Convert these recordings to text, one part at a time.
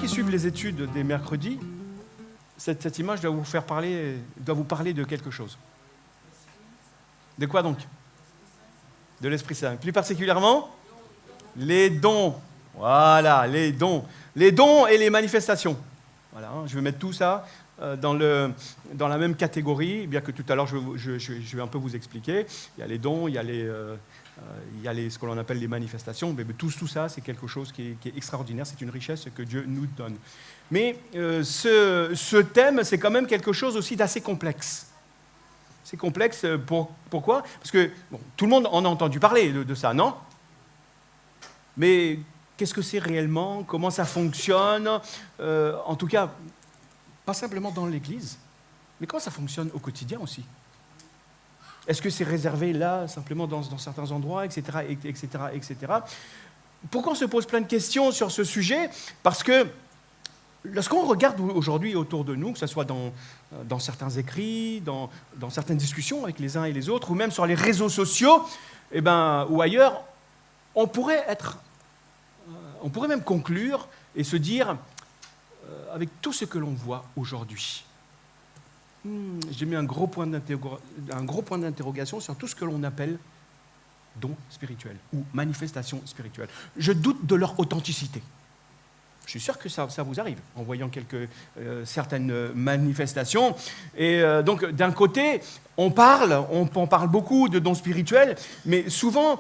qui suivent les études des mercredis, cette image doit vous parler de quelque chose. De quoi donc? De l'Esprit Saint. Plus particulièrement, les dons. Voilà, les dons. Les dons et les manifestations. Voilà, je vais mettre tout ça dans la même catégorie, bien que tout à l'heure je vais un peu vous expliquer. Il y a les dons, il y a ce que l'on appelle les manifestations. Mais tout ça, c'est quelque chose qui est extraordinaire. C'est une richesse que Dieu nous donne. Mais ce thème, c'est quand même quelque chose aussi d'assez complexe. C'est complexe, pourquoi? Parce que tout le monde en a entendu parler de ça, non? Mais qu'est-ce que c'est réellement? Comment ça fonctionne? En tout cas, pas simplement dans l'Église, mais comment ça fonctionne au quotidien aussi? Est-ce que c'est réservé là, simplement dans certains endroits, etc., etc., etc. Pourquoi on se pose plein de questions sur ce sujet? Parce que lorsqu'on regarde aujourd'hui autour de nous, que ce soit dans certains écrits, dans certaines discussions avec les uns et les autres, ou même sur les réseaux sociaux, ou ailleurs, on pourrait même conclure et se dire, avec tout ce que l'on voit aujourd'hui, j'ai mis un gros point d'interrogation sur tout ce que l'on appelle dons spirituels ou manifestations spirituelles. Je doute de leur authenticité. Je suis sûr que ça vous arrive en voyant certaines manifestations. Et donc, d'un côté, on parle beaucoup de dons spirituels, mais souvent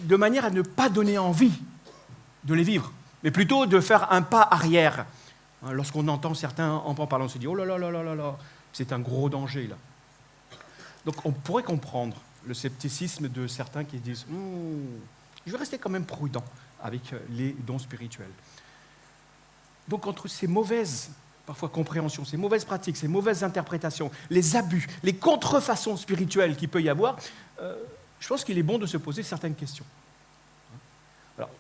de manière à ne pas donner envie de les vivre, mais plutôt de faire un pas arrière. Lorsqu'on entend certains en parlant, on se dit « Oh là là là là là là, c'est un gros danger là ». Donc, on pourrait comprendre le scepticisme de certains qui disent « Je vais rester quand même prudent avec les dons spirituels ». Donc, entre ces mauvaises, parfois compréhensions, ces mauvaises pratiques, ces mauvaises interprétations, les abus, les contrefaçons spirituelles qu'il peut y avoir, je pense qu'il est bon de se poser certaines questions. Alors,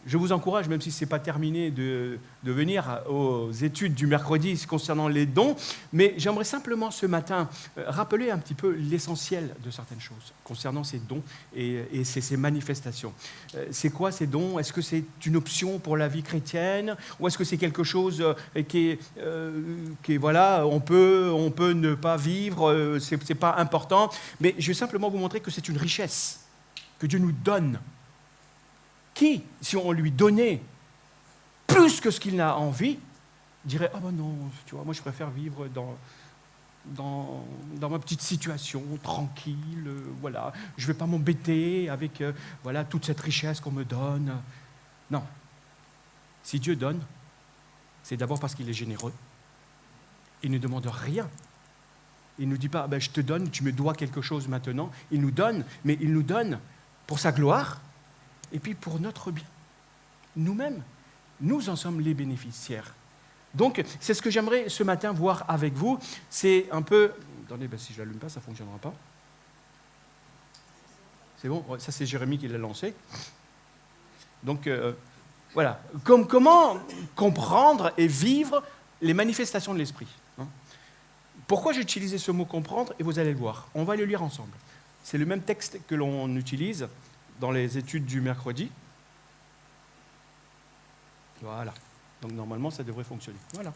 je vous encourage, même si ce n'est pas terminé, de venir aux études du mercredi concernant les dons, mais j'aimerais simplement ce matin rappeler un petit peu l'essentiel de certaines choses concernant ces dons et ces manifestations. C'est quoi ces dons? Est-ce que c'est une option pour la vie chrétienne? Ou est-ce que c'est quelque chose qui est voilà, on peut ne pas vivre, c'est pas important? Mais je vais simplement vous montrer que c'est une richesse que Dieu nous donne. Qui, si on lui donnait plus que ce qu'il n'a envie, dirait « Ah ben non, tu vois, moi je préfère vivre dans ma petite situation, tranquille, voilà, je ne vais pas m'embêter avec voilà, toute cette richesse qu'on me donne. » Non. Si Dieu donne, c'est d'abord parce qu'il est généreux. Il ne demande rien. Il ne nous dit pas « Je te donne, tu me dois quelque chose maintenant. » Il nous donne, mais il nous donne pour sa gloire, et puis pour notre bien. Nous-mêmes, nous en sommes les bénéficiaires. Donc, c'est ce que j'aimerais ce matin voir avec vous. C'est un peu... Attendez, si je ne l'allume pas, ça ne fonctionnera pas. C'est bon? Ouais, ça, c'est Jérémie qui l'a lancé. Donc, voilà. Comment comprendre et vivre les manifestations de l'Esprit? Pourquoi j'ai utilisé ce mot « comprendre » et vous allez le voir. On va le lire ensemble. C'est le même texte que l'on utilise dans les études du mercredi. Voilà. Donc, normalement, ça devrait fonctionner. Voilà.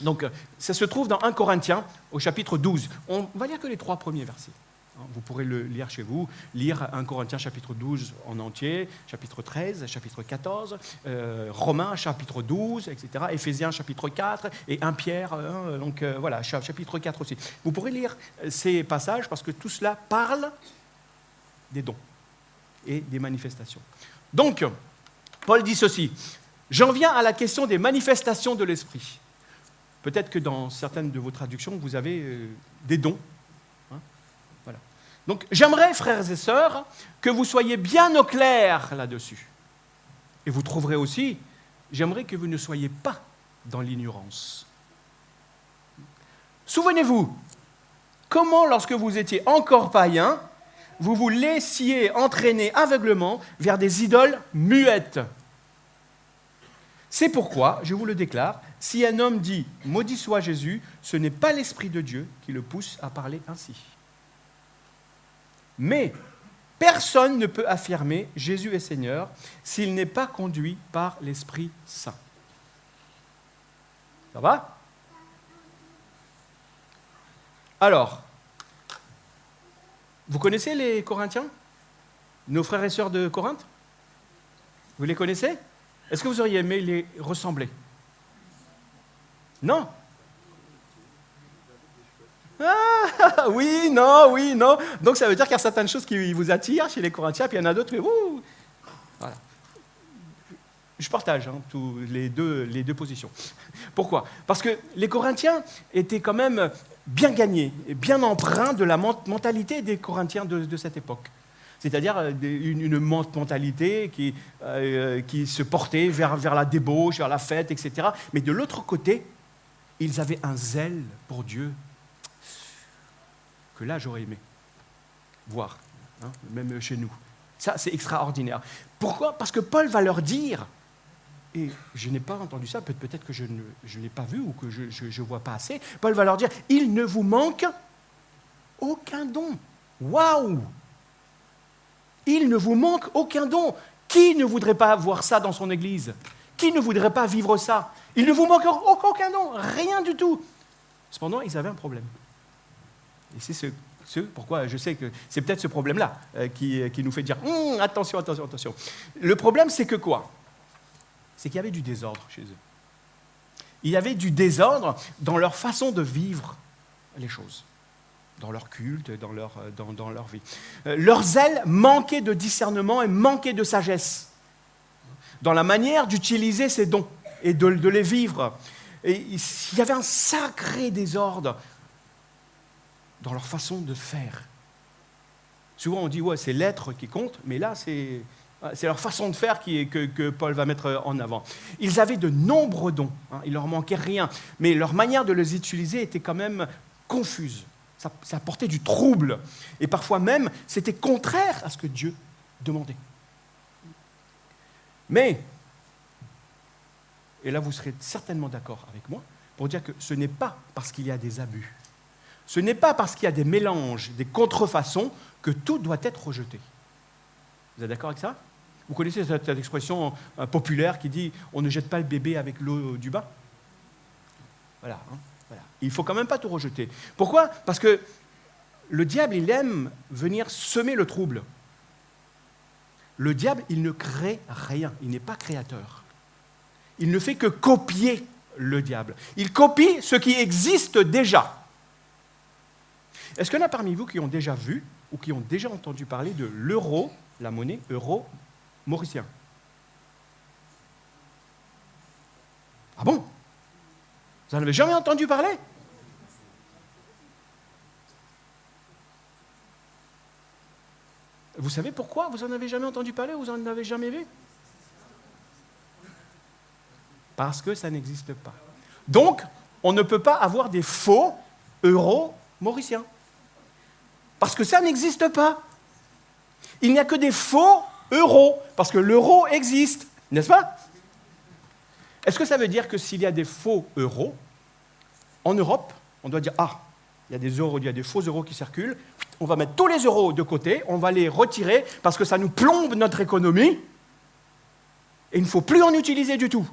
Donc, ça se trouve dans 1 Corinthiens, au chapitre 12. On va lire que les 3 premiers versets. Vous pourrez le lire chez vous, lire 1 Corinthiens chapitre 12 en entier, chapitre 13, chapitre 14, Romains chapitre 12, etc., Éphésiens chapitre 4 et 1 Pierre, donc voilà, chapitre 4 aussi. Vous pourrez lire ces passages parce que tout cela parle des dons et des manifestations. Donc, Paul dit ceci, « J'en viens à la question des manifestations de l'Esprit. » Peut-être que dans certaines de vos traductions, vous avez des dons. Voilà. Donc, j'aimerais, frères et sœurs, que vous soyez bien au clair là-dessus. Et vous trouverez aussi, j'aimerais que vous ne soyez pas dans l'ignorance. Souvenez-vous, comment, lorsque vous étiez encore païens, vous vous laissiez entraîner aveuglement vers des idoles muettes. C'est pourquoi, je vous le déclare, si un homme dit « Maudit soit Jésus », ce n'est pas l'Esprit de Dieu qui le pousse à parler ainsi. Mais Personne ne peut affirmer Jésus est Seigneur s'il n'est pas conduit par l'Esprit Saint. Ça va? Alors, vous connaissez les Corinthiens? Nos frères et sœurs de Corinthe? Vous les connaissez? Est-ce que vous auriez aimé les ressembler? Non? Ah, oui, non. Donc ça veut dire qu'il y a certaines choses qui vous attirent chez les Corinthiens, puis il y en a d'autres, voilà. Je partage les deux positions. Pourquoi? Parce que les Corinthiens étaient quand même bien gagnés, et bien empreints de la mentalité des Corinthiens de cette époque. C'est-à-dire une mentalité qui se portait vers la débauche, vers la fête, etc. Mais de l'autre côté, ils avaient un zèle pour Dieu que là, j'aurais aimé voir, même chez nous. Ça, c'est extraordinaire. Pourquoi? Parce que Paul va leur dire, et je n'ai pas entendu ça, peut-être que je ne l'ai pas vu ou que je ne vois pas assez, Paul va leur dire, il ne vous manque aucun don. Waouh! Il ne vous manque aucun don. Qui ne voudrait pas voir ça dans son église? Qui ne voudrait pas vivre ça? Il ne vous manque aucun don, rien du tout. Cependant, ils avaient un problème. Et c'est ce pourquoi je sais que c'est peut-être ce problème-là qui nous fait dire attention. Le problème, c'est que quoi? C'est qu'il y avait du désordre chez eux. Il y avait du désordre dans leur façon de vivre les choses, dans leur culte, dans leur vie. Leur zèle manquait de discernement et manquait de sagesse dans la manière d'utiliser ces dons et de les vivre. Et il y avait un sacré désordre dans leur façon de faire. Souvent on dit ouais, c'est l'être qui compte, mais là c'est leur façon de faire que Paul va mettre en avant. Ils avaient de nombreux dons, il ne leur manquait rien, mais leur manière de les utiliser était quand même confuse. Ça apportait du trouble, et parfois même c'était contraire à ce que Dieu demandait. Mais, et là vous serez certainement d'accord avec moi, pour dire que ce n'est pas parce qu'il y a des abus, ce n'est pas parce qu'il y a des mélanges, des contrefaçons, que tout doit être rejeté. Vous êtes d'accord avec ça? Vous connaissez cette expression populaire qui dit « on ne jette pas le bébé avec l'eau du bain » ? Voilà. Il ne faut quand même pas tout rejeter. Pourquoi? Parce que le diable, il aime venir semer le trouble. Le diable, il ne crée rien. Il n'est pas créateur. Il ne fait que copier le diable. Il copie ce qui existe déjà. Est-ce qu'il y en a parmi vous qui ont déjà vu ou qui ont déjà entendu parler de l'euro, la monnaie euro mauricien? Ah bon? Vous n'en avez jamais entendu parler? Vous savez pourquoi vous n'en avez jamais entendu parler ou vous n'en avez jamais vu? Parce que ça n'existe pas. Donc, on ne peut pas avoir des faux euros mauriciens. Parce que ça n'existe pas. Il n'y a que des faux euros, parce que l'euro existe, n'est-ce pas? Est-ce que ça veut dire que s'il y a des faux euros, en Europe, on doit dire « Ah, il y a des euros, il y a des faux euros qui circulent, on va mettre tous les euros de côté, on va les retirer, parce que ça nous plombe notre économie, et il ne faut plus en utiliser du tout. »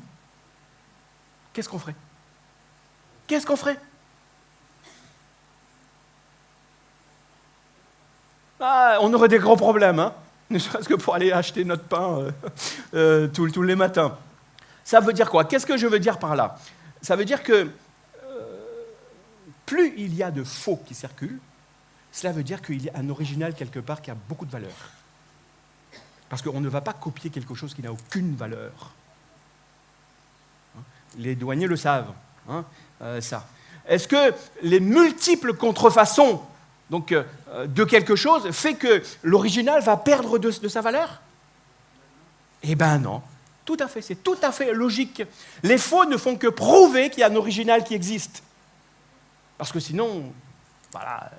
Qu'est-ce qu'on ferait? Qu'est-ce qu'on ferait? Ah, on aurait des gros problèmes, ne serait-ce que pour aller acheter notre pain tous les matins. Ça veut dire quoi? Qu'est-ce que je veux dire par là? Ça veut dire que plus il y a de faux qui circulent, cela veut dire qu'il y a un original quelque part qui a beaucoup de valeur. Parce qu'on ne va pas copier quelque chose qui n'a aucune valeur. Les douaniers le savent, ça. Est-ce que les multiples contrefaçons de quelque chose fait que l'original va perdre de sa valeur? Eh bien non, tout à fait, c'est tout à fait logique. Les faux ne font que prouver qu'il y a un original qui existe. Parce que sinon, voilà.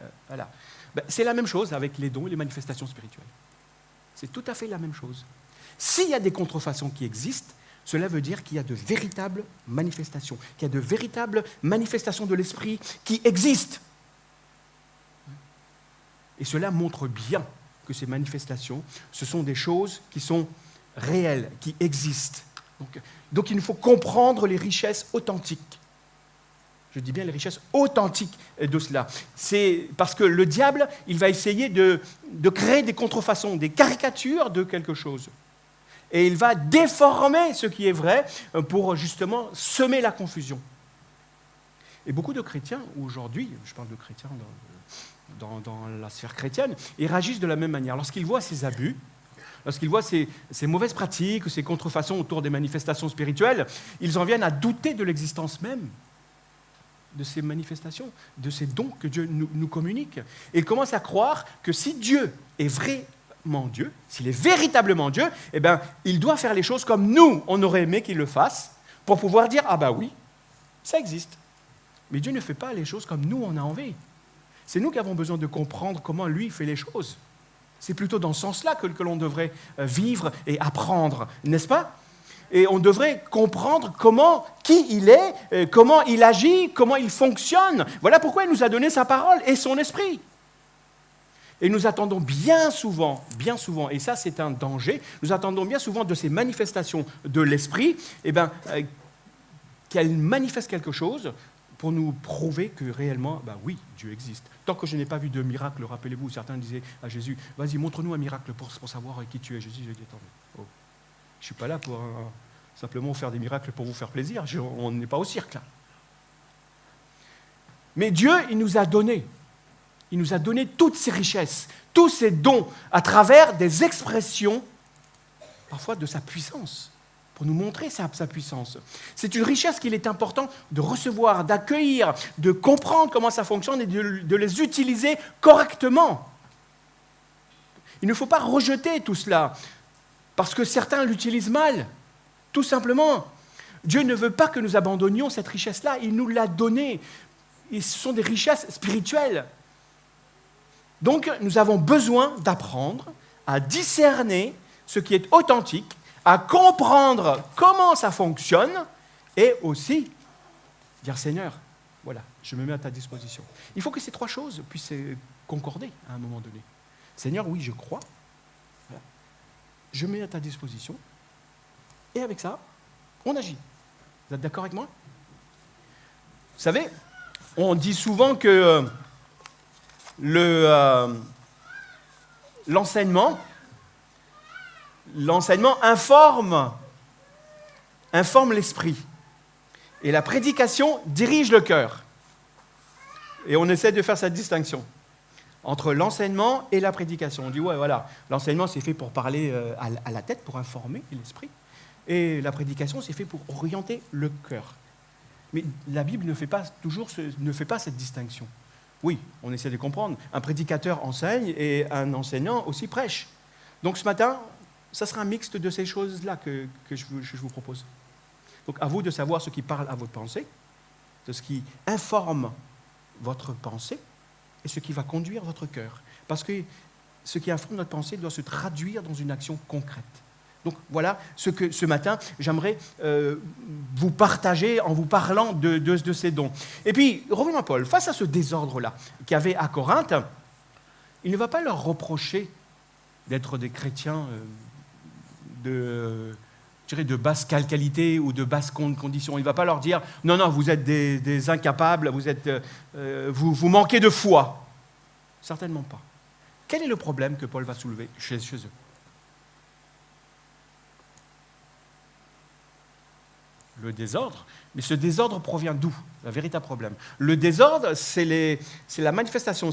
C'est la même chose avec les dons et les manifestations spirituelles. C'est tout à fait la même chose. S'il y a des contrefaçons qui existent, cela veut dire qu'il y a de véritables manifestations, qu'il y a de véritables manifestations de l'esprit qui existent. Et cela montre bien que que ces manifestations, ce sont des choses qui sont réelles, qui existent. Donc il nous faut comprendre les richesses authentiques. Je dis bien les richesses authentiques de cela. C'est parce que le diable, il va essayer de créer des contrefaçons, des caricatures de quelque chose. Et il va déformer ce qui est vrai pour justement semer la confusion. Et beaucoup de chrétiens, aujourd'hui, je parle de chrétiens dans la sphère chrétienne, ils réagissent de la même manière. Lorsqu'ils voient ces abus, lorsqu'ils voient ces mauvaises pratiques, ces contrefaçons autour des manifestations spirituelles, ils en viennent à douter de l'existence même de ces manifestations, de ces dons que Dieu nous communique. Et ils commencent à croire que si Dieu est vraiment Dieu, s'il est véritablement Dieu, eh bien, il doit faire les choses comme nous, on aurait aimé qu'il le fasse, pour pouvoir dire « Ah ben oui, ça existe ». Mais Dieu ne fait pas les choses comme nous, on a envie. C'est nous qui avons besoin de comprendre comment lui fait les choses. C'est plutôt dans ce sens-là que l'on devrait vivre et apprendre, n'est-ce pas ? Et on devrait comprendre qui il est, comment il agit, comment il fonctionne. Voilà pourquoi il nous a donné sa parole et son esprit. Et nous attendons bien souvent, et ça c'est un danger, nous attendons bien souvent de ces manifestations de l'esprit, qu'elles manifestent quelque chose pour nous prouver que réellement, oui, Dieu existe. Tant que je n'ai pas vu de miracle, rappelez-vous, certains disaient à Jésus, vas-y, montre-nous un miracle pour savoir qui tu es. Jésus, j'ai dit, attends, je ne suis pas là pour simplement faire des miracles pour vous faire plaisir. On n'est pas au cirque, là. Mais Dieu, il nous a donné toutes ces richesses, tous ces dons, à travers des expressions, parfois de sa puissance, pour nous montrer sa puissance. C'est une richesse qu'il est important de recevoir, d'accueillir, de comprendre comment ça fonctionne et de les utiliser correctement. Il ne faut pas rejeter tout cela, parce que certains l'utilisent mal, tout simplement. Dieu ne veut pas que nous abandonnions cette richesse-là, il nous l'a donnée. Et ce sont des richesses spirituelles. Donc, nous avons besoin d'apprendre à discerner ce qui est authentique, à comprendre comment ça fonctionne et aussi dire « Seigneur, voilà, je me mets à ta disposition ». Il faut que ces trois choses puissent concorder à un moment donné. Seigneur, oui, je crois. Voilà. Je me mets à ta disposition. Et avec ça, on agit. Vous êtes d'accord avec moi ? Vous savez, on dit souvent que l'enseignement informe l'esprit. Et la prédication dirige le cœur. Et on essaie de faire cette distinction entre l'enseignement et la prédication. On dit, ouais, voilà, l'enseignement, c'est fait pour parler à la tête, pour informer l'esprit. Et la prédication, c'est fait pour orienter le cœur. Mais la Bible ne fait pas cette distinction. Oui, on essaie de comprendre. Un prédicateur enseigne et un enseignant aussi prêche. Donc ce matin, ça sera un mixte de ces choses-là que je vous propose. Donc à vous de savoir ce qui parle à votre pensée, de ce qui informe votre pensée et ce qui va conduire votre cœur. Parce que ce qui informe notre pensée doit se traduire dans une action concrète. Donc voilà ce que ce matin, j'aimerais vous partager en vous parlant de ces dons. Et puis, revenons à Paul. Face à ce désordre-là qu'il y avait à Corinthe, il ne va pas leur reprocher d'être des chrétiens de basse qualité ou de basse condition. Il ne va pas leur dire « Non, vous êtes des incapables, vous manquez de foi ». Certainement pas. Quel est le problème que Paul va soulever chez eux ? Le désordre, mais ce désordre provient d'où ? Un véritable problème. Le désordre, c'est la manifestation,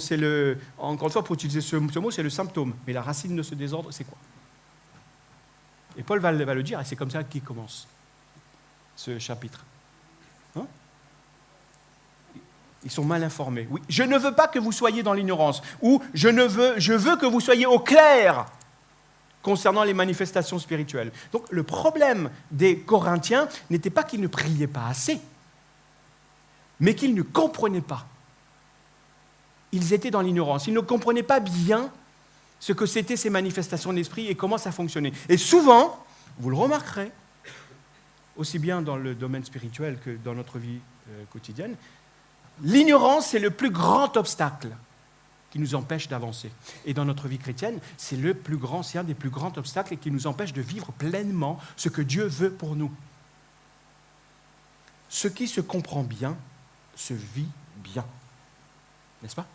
encore une fois, pour utiliser ce mot, c'est le symptôme. Mais la racine de ce désordre, c'est quoi ? Et Paul va le dire, et c'est comme ça qu'il commence ce chapitre. Hein ? Ils sont mal informés. Oui, je ne veux pas que vous soyez dans l'ignorance, ou je veux que vous soyez au clair concernant les manifestations spirituelles. Donc le problème des Corinthiens n'était pas qu'ils ne priaient pas assez, mais qu'ils ne comprenaient pas. Ils étaient dans l'ignorance. Ils ne comprenaient pas bien ce que c'était ces manifestations d'esprit et comment ça fonctionnait. Et souvent, vous le remarquerez, aussi bien dans le domaine spirituel que dans notre vie quotidienne, l'ignorance est le plus grand obstacle qui nous empêche d'avancer. Et dans notre vie chrétienne, c'est un des plus grands obstacles et qui nous empêche de vivre pleinement ce que Dieu veut pour nous. Ce qui se comprend bien se vit bien. N'est-ce pas?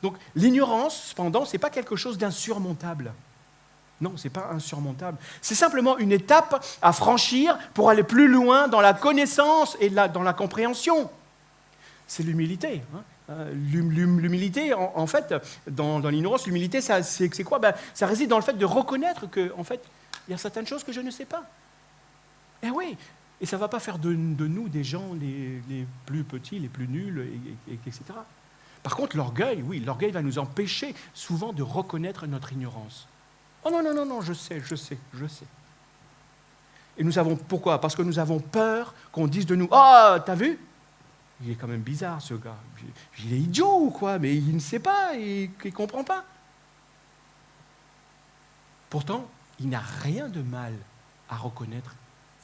Donc l'ignorance, cependant, ce n'est pas quelque chose d'insurmontable. Non, ce n'est pas insurmontable. C'est simplement une étape à franchir pour aller plus loin dans la connaissance et dans la compréhension. C'est l'humilité. L'humilité, en fait, dans l'ignorance, l'humilité, c'est quoi? Ça réside dans le fait de reconnaître qu'en fait, il y a certaines choses que je ne sais pas. Eh oui, et ça ne va pas faire de nous des gens les plus petits, les plus nuls, etc. Par contre, l'orgueil va nous empêcher souvent de reconnaître notre ignorance. Oh non, je sais. Et nous avons, pourquoi? Parce que nous avons peur qu'on dise de nous, oh, t'as vu? Il est quand même bizarre, ce gars. Il est idiot ou quoi? Mais il ne sait pas, il ne comprend pas. Pourtant, il n'y a rien de mal à reconnaître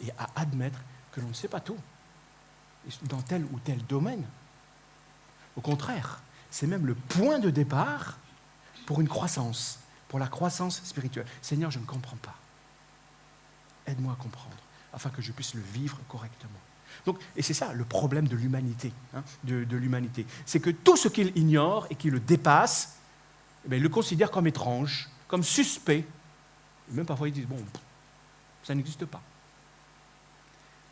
et à admettre que l'on ne sait pas tout dans tel ou tel domaine. Au contraire, c'est même le point de départ pour une croissance, pour la croissance spirituelle. Seigneur, je ne comprends pas. Aide-moi à comprendre, afin que je puisse le vivre correctement. Donc, et c'est ça le problème de l'humanité, de l'humanité. C'est que tout ce qu'il ignore et qui le dépasse, il le considère comme étrange, comme suspect. Et même parfois, il dit, bon, ça n'existe pas.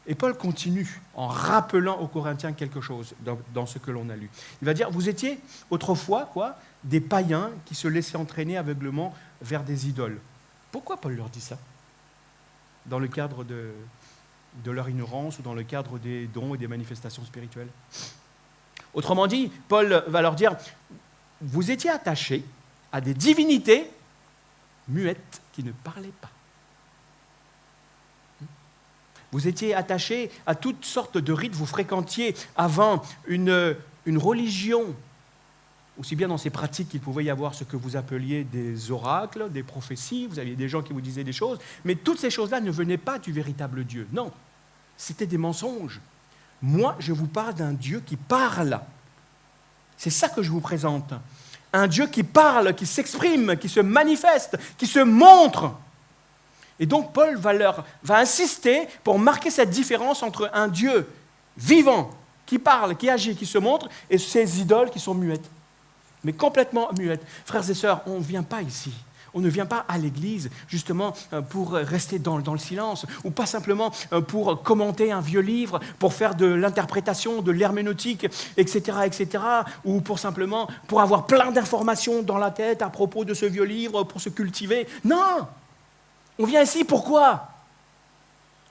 Et Paul continue en rappelant aux Corinthiens quelque chose dans ce que l'on a lu. Il va dire, vous étiez autrefois des païens qui se laissaient entraîner aveuglement vers des idoles. Pourquoi Paul leur dit ça? Dans le cadre de leur ignorance ou dans le cadre des dons et des manifestations spirituelles. Autrement dit, Paul va leur dire, vous étiez attachés à des divinités muettes qui ne parlaient pas. Vous étiez attachés à toutes sortes de rites, vous fréquentiez avant une religion, aussi bien dans ses pratiques qu'il pouvait y avoir ce que vous appeliez des oracles, des prophéties, vous aviez des gens qui vous disaient des choses, mais toutes ces choses-là ne venaient pas du véritable Dieu. Non, c'était des mensonges. Moi, je vous parle d'un Dieu qui parle. C'est ça que je vous présente. Un Dieu qui parle, qui s'exprime, qui se manifeste, qui se montre. Et donc Paul va insister pour marquer cette différence entre un Dieu vivant, qui parle, qui agit, qui se montre, et ces idoles qui sont muettes. Mais complètement muettes. Frères et sœurs, on ne vient pas ici. On ne vient pas à l'église justement pour rester dans le silence, ou pas simplement pour commenter un vieux livre, pour faire de l'interprétation, de l'herméneutique, etc., ou pour avoir plein d'informations dans la tête à propos de ce vieux livre, pour se cultiver. Non! On vient ici pourquoi?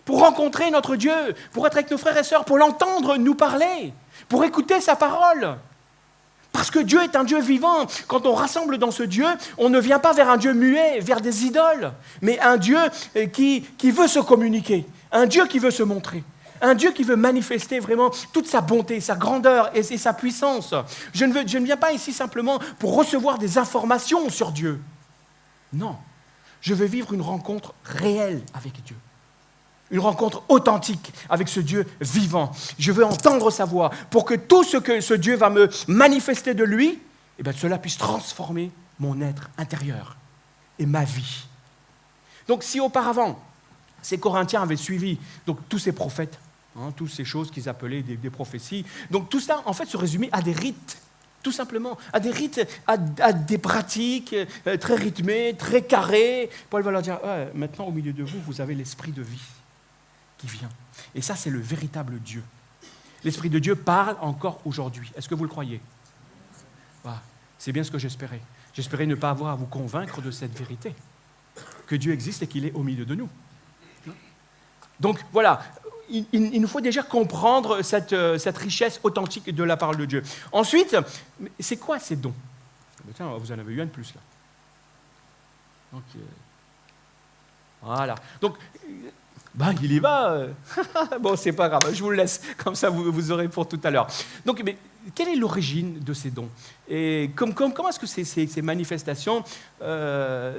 Pour rencontrer notre Dieu, pour être avec nos frères et sœurs, pour l'entendre nous parler, pour écouter sa parole. Parce que Dieu est un Dieu vivant. Quand on rassemble dans ce Dieu, on ne vient pas vers un Dieu muet, vers des idoles, mais un Dieu qui veut se communiquer, un Dieu qui veut se montrer, un Dieu qui veut manifester vraiment toute sa bonté, sa grandeur et sa puissance. Je ne viens pas ici simplement pour recevoir des informations sur Dieu. Non. Je veux vivre une rencontre réelle avec Dieu. Une rencontre authentique avec ce Dieu vivant. Je veux entendre sa voix pour que tout ce que ce Dieu va me manifester de lui, cela puisse transformer mon être intérieur et ma vie. Donc si auparavant, ces Corinthiens avaient suivi tous ces prophètes, toutes ces choses qu'ils appelaient des prophéties, donc tout ça en fait se résumait à des rites. Tout simplement, à des rites, à des pratiques très rythmées, très carrées. Paul va leur dire, maintenant au milieu de vous, vous avez l'esprit de vie qui vient. Et ça, c'est le véritable Dieu. L'esprit de Dieu parle encore aujourd'hui. Est-ce que vous le croyez? C'est bien ce que j'espérais. J'espérais ne pas avoir à vous convaincre de cette vérité, que Dieu existe et qu'il est au milieu de nous. Donc voilà. Il nous faut déjà comprendre cette richesse authentique de la parole de Dieu. Ensuite, c'est quoi ces dons? Tiens, vous en avez eu un de plus là. Donc, voilà. Donc, il y va. Bon, c'est pas grave, je vous le laisse. Comme ça, vous aurez pour tout à l'heure. Donc, mais, quelle est l'origine de ces dons? Et comment est-ce que ces manifestations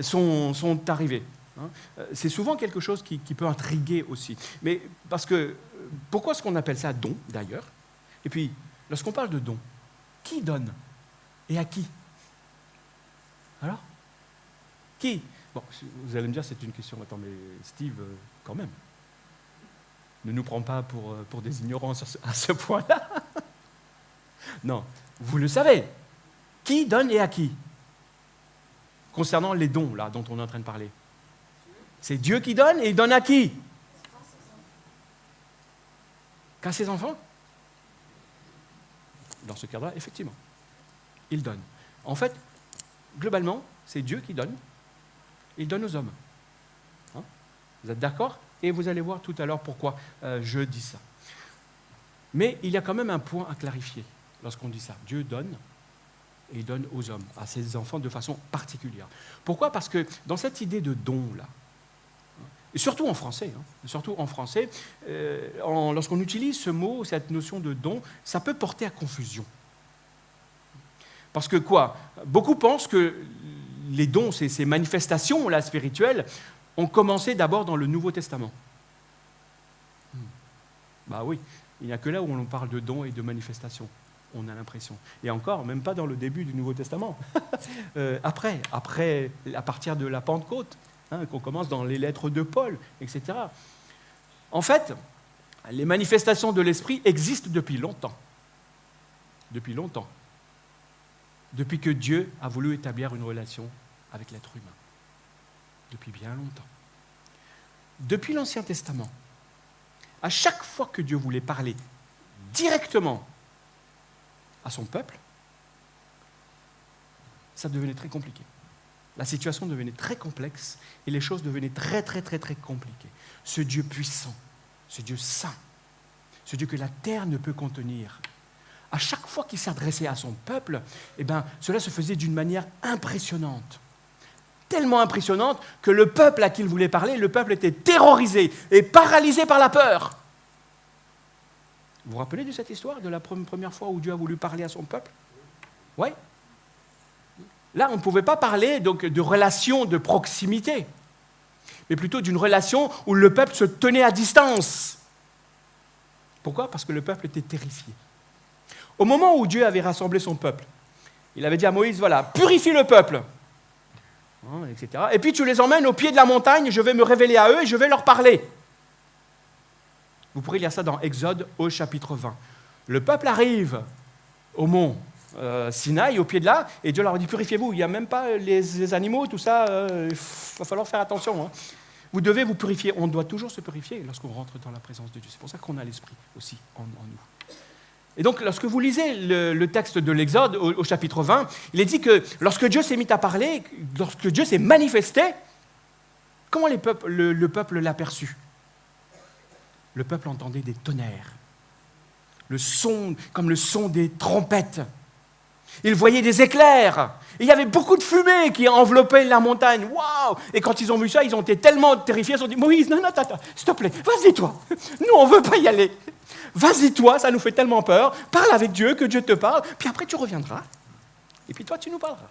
sont arrivées? C'est souvent quelque chose qui peut intriguer aussi. Mais parce que, pourquoi est-ce qu'on appelle ça don, d'ailleurs? Et puis, lorsqu'on parle de don, qui donne? Et à qui? Alors? Qui? Bon, vous allez me dire, c'est une question. Attends, mais Steve, quand même. Ne nous prends pas pour des ignorants à ce point-là. Non, vous le savez. Qui donne et à qui? Concernant les dons, là, dont on est en train de parler. C'est Dieu qui donne, et il donne à qui? Qu'à ses enfants? Dans ce cadre-là, effectivement, il donne. En fait, globalement, c'est Dieu qui donne. Il donne aux hommes. Hein? Vous êtes d'accord? Et vous allez voir tout à l'heure pourquoi je dis ça. Mais il y a quand même un point à clarifier lorsqu'on dit ça. Dieu donne, et il donne aux hommes, à ses enfants de façon particulière. Pourquoi? Parce que dans cette idée de don-là, et surtout en français, lorsqu'on utilise ce mot, cette notion de don, ça peut porter à confusion. Parce que quoi? Beaucoup pensent que les dons, ces manifestations-là spirituelles, ont commencé d'abord dans le Nouveau Testament. Bah oui, il n'y a que là où on parle de dons et de manifestations, on a l'impression. Et encore, même pas dans le début du Nouveau Testament. Après, à partir de la Pentecôte, qu'on commence dans les lettres de Paul, etc. En fait, les manifestations de l'Esprit existent depuis longtemps. Depuis longtemps. Depuis que Dieu a voulu établir une relation avec l'être humain. Depuis bien longtemps. Depuis l'Ancien Testament, à chaque fois que Dieu voulait parler directement à son peuple, ça devenait très compliqué. La situation devenait très complexe et les choses devenaient très, très, très, très compliquées. Ce Dieu puissant, ce Dieu saint, ce Dieu que la terre ne peut contenir, à chaque fois qu'il s'adressait à son peuple, cela se faisait d'une manière impressionnante. Tellement impressionnante que le peuple à qui il voulait parler, le peuple était terrorisé et paralysé par la peur. Vous vous rappelez de cette histoire, de la première fois où Dieu a voulu parler à son peuple? Oui. Là, on ne pouvait pas parler donc, de relation de proximité, mais plutôt d'une relation où le peuple se tenait à distance. Pourquoi? Parce que le peuple était terrifié. Au moment où Dieu avait rassemblé son peuple, il avait dit à Moïse, voilà, purifie le peuple, etc. Et puis tu les emmènes au pied de la montagne, je vais me révéler à eux et je vais leur parler. Vous pourrez lire ça dans Exode au chapitre 20. Le peuple arrive au mont Sinaï, au pied de là, et Dieu leur dit, purifiez-vous, il n'y a même pas les animaux, tout ça, il va falloir faire attention. Vous devez vous purifier, on doit toujours se purifier lorsqu'on rentre dans la présence de Dieu. C'est pour ça qu'on a l'Esprit aussi en nous. Et donc, lorsque vous lisez le texte de l'Exode au chapitre 20, il est dit que lorsque Dieu s'est mis à parler, lorsque Dieu s'est manifesté, comment le peuple l'a perçu? Le peuple entendait des tonnerres, comme le son des trompettes. Ils voyaient des éclairs. Et il y avait beaucoup de fumée qui enveloppait la montagne. Waouh! Et quand ils ont vu ça, ils ont été tellement terrifiés, ils ont dit, Moïse, non, attends, s'il te plaît, vas-y toi. Nous, on ne veut pas y aller. Vas-y toi, ça nous fait tellement peur. Parle avec Dieu, que Dieu te parle. Puis après, tu reviendras. Et puis toi, tu nous parleras.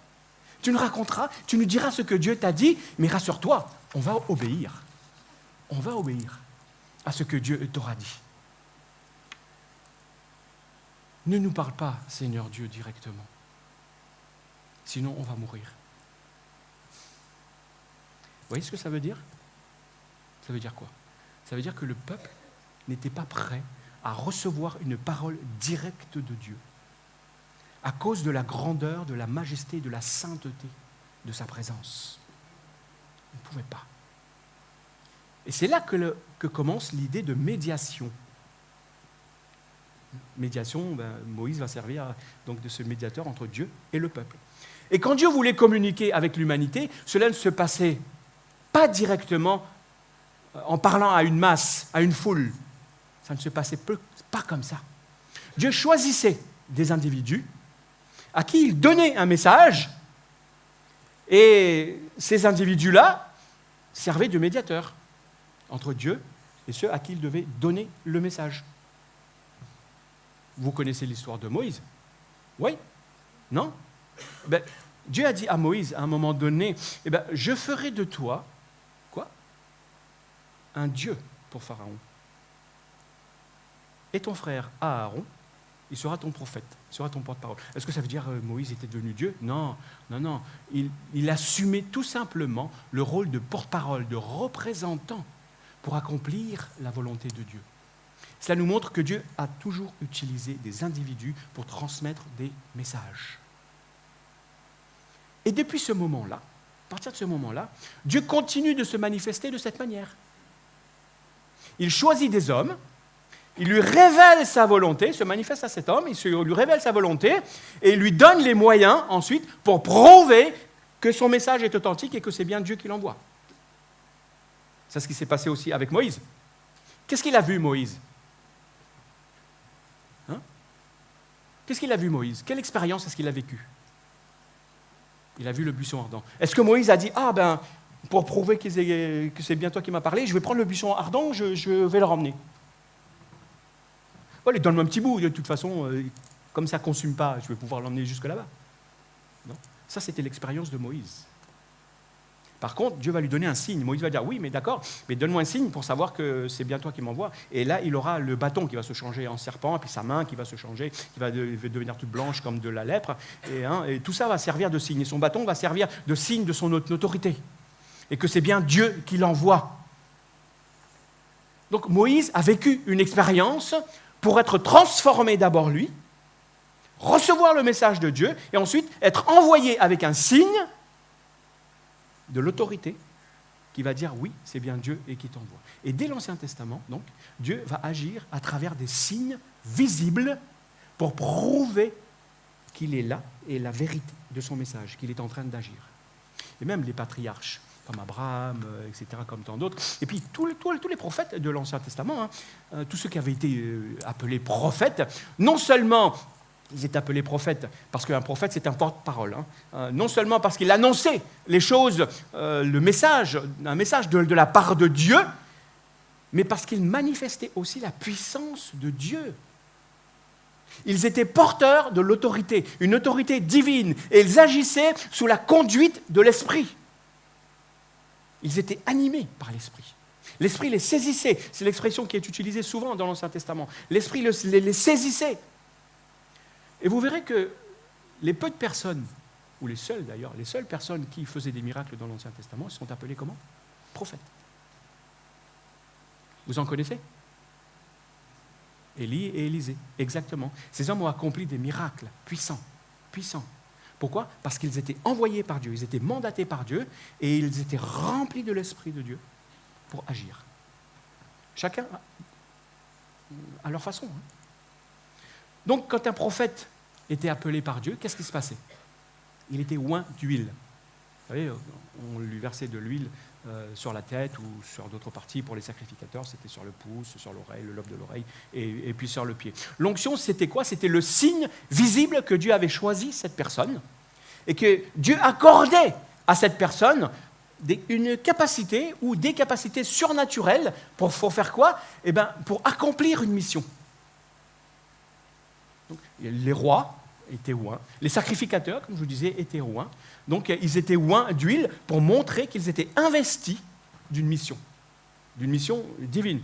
Tu nous raconteras, tu nous diras ce que Dieu t'a dit. Mais rassure-toi, on va obéir. On va obéir à ce que Dieu t'aura dit. Ne nous parle pas, Seigneur Dieu, directement. Sinon, on va mourir. Vous voyez ce que ça veut dire? Ça veut dire quoi? Ça veut dire que le peuple n'était pas prêt à recevoir une parole directe de Dieu à cause de la grandeur, de la majesté, de la sainteté de sa présence. On ne pouvait pas. Et c'est là que commence l'idée de médiation. Médiation, Moïse va servir donc de ce médiateur entre Dieu et le peuple. Et quand Dieu voulait communiquer avec l'humanité, cela ne se passait pas directement en parlant à une masse, à une foule. Ça ne se passait pas comme ça. Dieu choisissait des individus à qui il donnait un message, et ces individus-là servaient de médiateurs entre Dieu et ceux à qui il devait donner le message. Vous connaissez l'histoire de Moïse? Oui? Non? Dieu a dit à Moïse, à un moment donné, je ferai de toi, quoi? Un Dieu pour Pharaon. Et ton frère Aaron il sera ton prophète, il sera ton porte-parole. Est-ce que ça veut dire Moïse était devenu Dieu? Non, non, non. Il assumait tout simplement le rôle de porte-parole, de représentant pour accomplir la volonté de Dieu. Cela nous montre que Dieu a toujours utilisé des individus pour transmettre des messages. Et depuis ce moment-là, à partir de ce moment-là, Dieu continue de se manifester de cette manière. Il choisit des hommes, il lui révèle sa volonté, se manifeste à cet homme, lui révèle sa volonté et il lui donne les moyens ensuite pour prouver que son message est authentique et que c'est bien Dieu qui l'envoie. C'est ce qui s'est passé aussi avec Moïse. Qu'est-ce qu'il a vu, Moïse? Qu'est-ce qu'il a vu, Moïse? Quelle expérience est-ce qu'il a vécue? Il a vu le buisson ardent. Est-ce que Moïse a dit, pour prouver que c'est bien toi qui m'as parlé, je vais prendre le buisson ardent, je vais le ramener. Allez, donne-moi un petit bout, de toute façon, comme ça ne consume pas, je vais pouvoir l'emmener jusque là-bas. Non. Ça, c'était l'expérience de Moïse. Par contre, Dieu va lui donner un signe. Moïse va dire, oui, mais d'accord, mais donne-moi un signe pour savoir que c'est bien toi qui m'envoies. Et là, il aura le bâton qui va se changer en serpent, et puis sa main qui va se changer, qui va devenir toute blanche comme de la lèpre. Et tout ça va servir de signe. Et son bâton va servir de signe de son autorité. Et que c'est bien Dieu qui l'envoie. Donc Moïse a vécu une expérience pour être transformé d'abord lui, recevoir le message de Dieu, et ensuite être envoyé avec un signe de l'autorité qui va dire oui, c'est bien Dieu et qui t'envoie. Et dès l'Ancien Testament, donc, Dieu va agir à travers des signes visibles pour prouver qu'il est là et la vérité de son message, qu'il est en train d'agir. Et même les patriarches, comme Abraham, etc., comme tant d'autres, et puis tous les prophètes de l'Ancien Testament, tous ceux qui avaient été appelés prophètes, non seulement ils étaient appelés prophètes, parce qu'un prophète, c'est un porte-parole. Non seulement parce qu'il annonçait les choses, un message de la part de Dieu, mais parce qu'il manifestait aussi la puissance de Dieu. Ils étaient porteurs de l'autorité, une autorité divine, et ils agissaient sous la conduite de l'Esprit. Ils étaient animés par l'Esprit. L'Esprit les saisissait. C'est l'expression qui est utilisée souvent dans l'Ancien Testament. L'Esprit les saisissait. Et vous verrez que les peu de personnes, ou les seules d'ailleurs, les seules personnes qui faisaient des miracles dans l'Ancien Testament, sont appelées comment? Prophètes. Vous en connaissez? Élie et Élisée, exactement. Ces hommes ont accompli des miracles puissants, puissants. Pourquoi? Parce qu'ils étaient envoyés par Dieu, ils étaient mandatés par Dieu, et ils étaient remplis de l'Esprit de Dieu pour agir. Chacun à leur façon. Donc, quand un prophète était appelé par Dieu, qu'est-ce qui se passait? Il était oint d'huile. Vous savez, on lui versait de l'huile sur la tête ou sur d'autres parties pour les sacrificateurs. C'était sur le pouce, sur l'oreille, le lobe de l'oreille, et puis sur le pied. L'onction, c'était quoi? C'était le signe visible que Dieu avait choisi cette personne et que Dieu accordait à cette personne une capacité ou des capacités surnaturelles pour faire quoi? Pour accomplir une mission. Donc, les rois étaient oints, les sacrificateurs, comme je vous disais, étaient oints. Donc, ils étaient oints d'huile pour montrer qu'ils étaient investis d'une mission divine.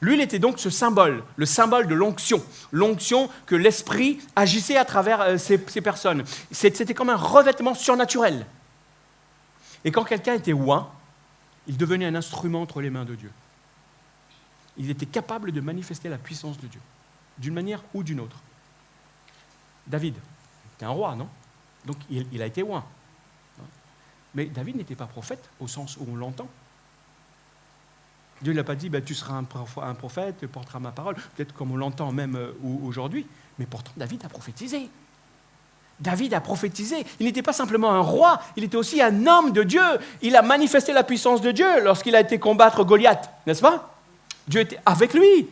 L'huile était donc ce symbole, le symbole de l'onction que l'Esprit agissait à travers ces personnes. C'était comme un revêtement surnaturel. Et quand quelqu'un était oint, il devenait un instrument entre les mains de Dieu. Il était capable de manifester la puissance de Dieu, d'une manière ou d'une autre. David était un roi, non? Donc il a été oint. Mais David n'était pas prophète au sens où on l'entend. Dieu ne l'a pas dit, tu seras un prophète, tu porteras ma parole, peut-être comme on l'entend même aujourd'hui. Mais pourtant, David a prophétisé. David a prophétisé. Il n'était pas simplement un roi, il était aussi un homme de Dieu. Il a manifesté la puissance de Dieu lorsqu'il a été combattre Goliath, n'est-ce pas? Dieu était avec lui.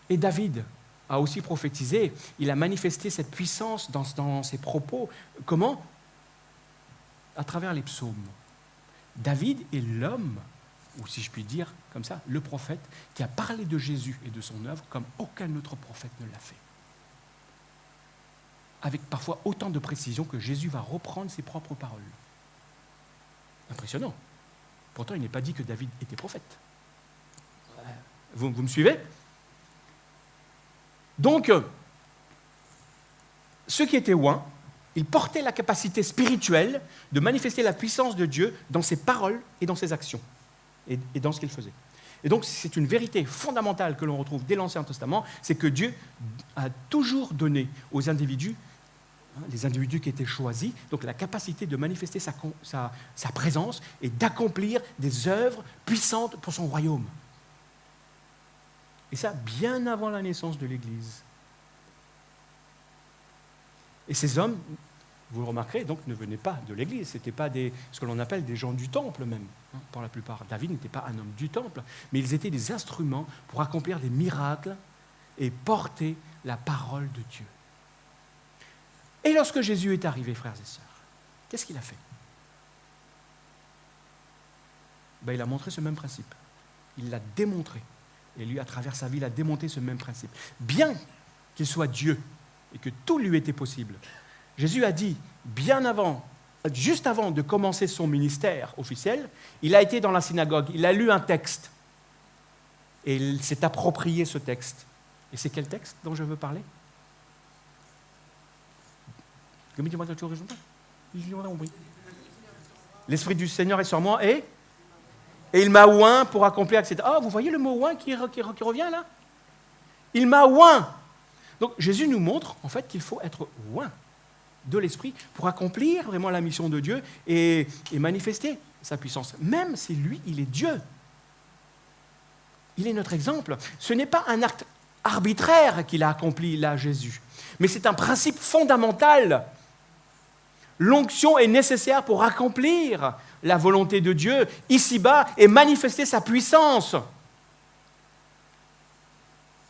Et David a aussi prophétisé. Il a manifesté cette puissance dans ses propos. Comment? À travers les psaumes. David est l'homme, ou si je puis dire comme ça, le prophète qui a parlé de Jésus et de son œuvre comme aucun autre prophète ne l'a fait. Avec parfois autant de précision que Jésus va reprendre ses propres paroles. Impressionnant. Pourtant, il n'est pas dit que David était prophète. Vous me suivez? Donc, ceux qui étaient oints, ils portaient la capacité spirituelle de manifester la puissance de Dieu dans ses paroles et dans ses actions, et dans ce qu'ils faisaient. Et donc, c'est une vérité fondamentale que l'on retrouve dès l'Ancien Testament, c'est que Dieu a toujours donné aux individus, les individus qui étaient choisis, donc la capacité de manifester sa présence et d'accomplir des œuvres puissantes pour son royaume. Et ça, bien avant la naissance de l'Église. Et ces hommes, vous le remarquerez, donc ne venaient pas de l'Église, ce n'étaient pas ce que l'on appelle des gens du temple même, pour la plupart. David n'était pas un homme du temple, mais ils étaient des instruments pour accomplir des miracles et porter la parole de Dieu. Et lorsque Jésus est arrivé, frères et sœurs, qu'est-ce qu'il a fait ? Il a montré ce même principe. Il l'a démontré. Et lui, à travers sa vie, il a démontré ce même principe. Bien qu'il soit Dieu et que tout lui était possible, Jésus a dit, juste avant de commencer son ministère officiel, il a été dans la synagogue, il a lu un texte. Et il s'est approprié ce texte. Et c'est quel texte dont je veux parler ? L'Esprit du Seigneur est sur moi et il m'a oint pour accomplir, etc. Ah, vous voyez le mot oint qui revient là ? Il m'a oint. Donc Jésus nous montre en fait qu'il faut être oint de l'Esprit pour accomplir vraiment la mission de Dieu et manifester sa puissance. Même si lui, il est Dieu. Il est notre exemple. Ce n'est pas un acte arbitraire qu'il a accompli là, Jésus, mais c'est un principe fondamental. L'onction est nécessaire pour accomplir la volonté de Dieu ici-bas et manifester sa puissance.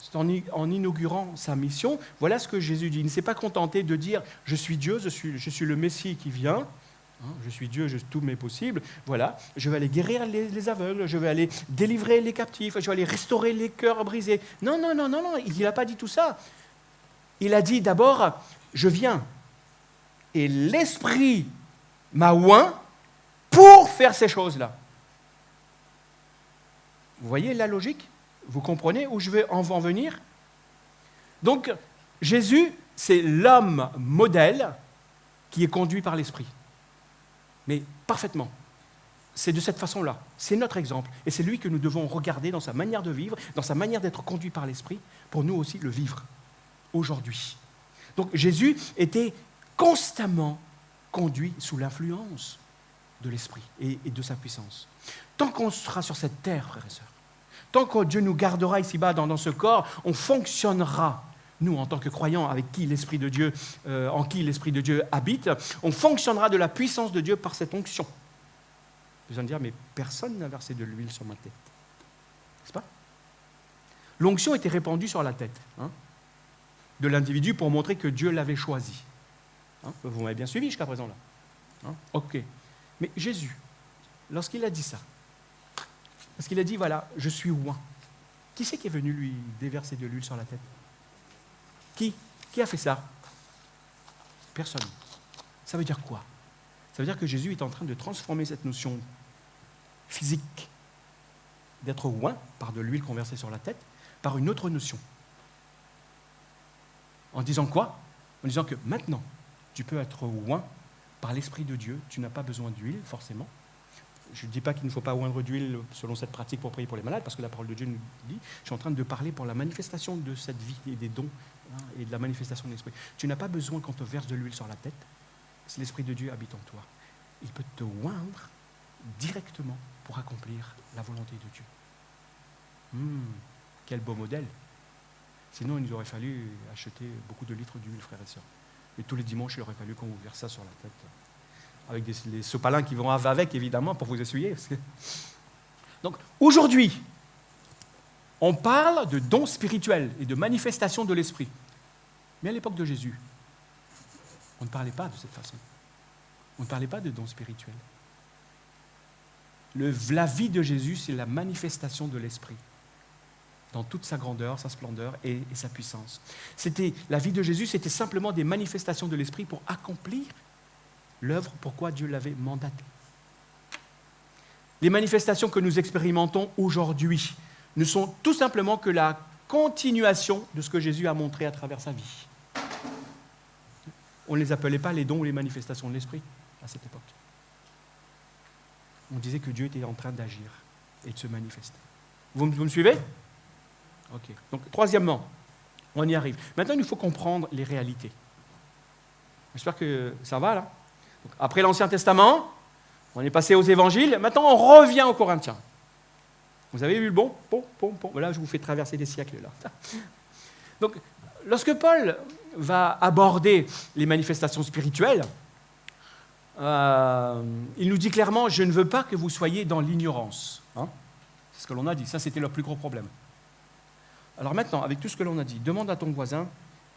C'est en inaugurant sa mission, voilà ce que Jésus dit. Il ne s'est pas contenté de dire « je suis Dieu, je suis le Messie qui vient ». Je suis Dieu, tout m'est possible. Voilà, je vais aller guérir les aveugles, je vais aller délivrer les captifs, je vais aller restaurer les cœurs brisés. Non, il n'a pas dit tout ça. Il a dit d'abord, je viens et l'Esprit m'a oint pour faire ces choses-là. Vous voyez la logique ? Vous comprenez où je vais en venir ? Donc, Jésus, c'est l'homme modèle qui est conduit par l'Esprit. Mais parfaitement. C'est de cette façon-là. C'est notre exemple. Et c'est lui que nous devons regarder dans sa manière de vivre, dans sa manière d'être conduit par l'Esprit, pour nous aussi le vivre aujourd'hui. Donc Jésus était constamment conduit sous l'influence de l'Esprit et de sa puissance. Tant qu'on sera sur cette terre, frères et sœurs, tant que Dieu nous gardera ici-bas dans ce corps, on fonctionnera. Nous, en tant que croyants avec qui l'Esprit de Dieu, en qui l'Esprit de Dieu habite, on fonctionnera de la puissance de Dieu par cette onction. Vous allez me dire, mais personne n'a versé de l'huile sur ma tête. N'est-ce pas ? L'onction était répandue sur la tête de l'individu pour montrer que Dieu l'avait choisi. Vous m'avez bien suivi jusqu'à présent là. Ok. Mais Jésus, lorsqu'il a dit ça, parce qu'il a dit, voilà, je suis oint, qui c'est qui est venu lui déverser de l'huile sur la tête ? Qui a fait ça ? Personne. Ça veut dire quoi ? Ça veut dire que Jésus est en train de transformer cette notion physique d'être oint par de l'huile qu'on versait sur la tête par une autre notion. En disant quoi ? En disant que maintenant, tu peux être oint par l'Esprit de Dieu. Tu n'as pas besoin d'huile, forcément. Je ne dis pas qu'il ne faut pas oindre d'huile selon cette pratique pour prier pour les malades, parce que la parole de Dieu nous dit, je suis en train de parler pour la manifestation de cette vie et des dons et de la manifestation de l'Esprit. Tu n'as pas besoin qu'on te verse de l'huile sur la tête. Si l'Esprit de Dieu habite en toi, il peut te oindre directement pour accomplir la volonté de Dieu. Quel beau modèle. Sinon, il nous aurait fallu acheter beaucoup de litres d'huile, frères et sœurs. Et tous les dimanches, il aurait fallu qu'on vous verse ça sur la tête. Avec les sopalins qui vont avec, évidemment, pour vous essuyer. Donc, aujourd'hui, on parle de dons spirituels et de manifestation de l'Esprit. Mais à l'époque de Jésus, on ne parlait pas de cette façon. On ne parlait pas de dons spirituels. La vie de Jésus, c'est la manifestation de l'Esprit, dans toute sa grandeur, sa splendeur et sa puissance. La vie de Jésus, c'était simplement des manifestations de l'Esprit pour accomplir l'œuvre pourquoi Dieu l'avait mandaté. Les manifestations que nous expérimentons aujourd'hui ne sont tout simplement que la continuation de ce que Jésus a montré à travers sa vie. On ne les appelait pas les dons ou les manifestations de l'esprit à cette époque. On disait que Dieu était en train d'agir et de se manifester. Vous me suivez? Ok. Donc, troisièmement, on y arrive. Maintenant, il faut comprendre les réalités. J'espère que ça va, là. Donc, après l'Ancien Testament, on est passé aux évangiles. Maintenant, on revient aux Corinthiens. Vous avez vu le bon? Voilà, je vous fais traverser des siècles, là. Donc, lorsque Paul va aborder les manifestations spirituelles, il nous dit clairement « Je ne veux pas que vous soyez dans l'ignorance. » C'est ce que l'on a dit. Ça, c'était leur plus gros problème. Alors maintenant, avec tout ce que l'on a dit, demande à ton voisin,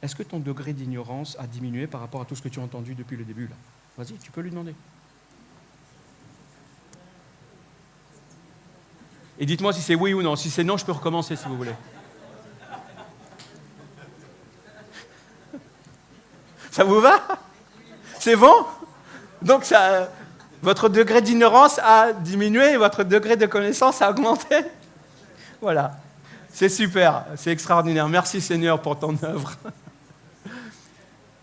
est-ce que ton degré d'ignorance a diminué par rapport à tout ce que tu as entendu depuis le début là? Vas-y, tu peux lui demander. Et dites-moi si c'est oui ou non. Si c'est non, je peux recommencer si vous voulez. Ça vous va? C'est bon? Donc, votre degré d'ignorance a diminué, votre degré de connaissance a augmenté. Voilà. C'est super, c'est extraordinaire. Merci Seigneur pour ton œuvre.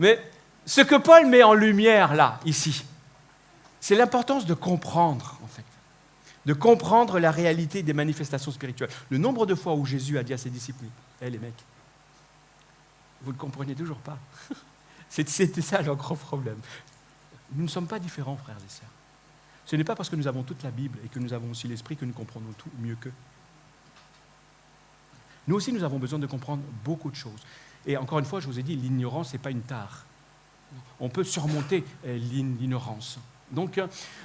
Mais ce que Paul met en lumière là, ici, c'est l'importance de comprendre, en fait. De comprendre la réalité des manifestations spirituelles. Le nombre de fois où Jésus a dit à ses disciples, « Hé les mecs, vous ne comprenez toujours pas. » C'était ça leur gros problème. Nous ne sommes pas différents, frères et sœurs. Ce n'est pas parce que nous avons toute la Bible et que nous avons aussi l'Esprit que nous comprenons tout mieux qu'eux. Nous aussi, nous avons besoin de comprendre beaucoup de choses. Et encore une fois, je vous ai dit, l'ignorance, ce n'est pas une tare. On peut surmonter l'ignorance. Donc,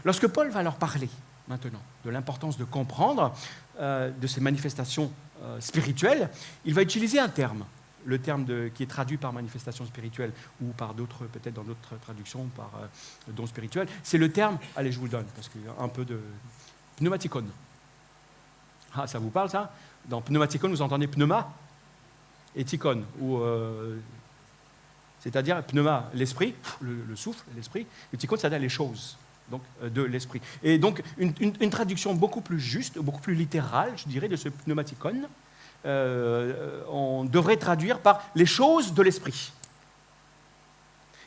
lorsque Paul va leur parler, maintenant, de l'importance de comprendre de ces manifestations spirituelles, il va utiliser un terme. Le terme qui est traduit par manifestation spirituelle ou par d'autres, peut-être dans d'autres traductions, par don spirituel, c'est le terme, allez, je vous le donne, parce qu'il y a un peu de pneumatikon. Ah, ça vous parle, ça? Dans pneumatikon, vous entendez pneuma et tikon, c'est-à-dire pneuma, l'esprit, le souffle, l'esprit, et tikon, c'est-à-dire les choses, donc de l'esprit. Et donc, une traduction beaucoup plus juste, beaucoup plus littérale, je dirais, de ce pneumatikon, on devrait traduire par les choses de l'esprit.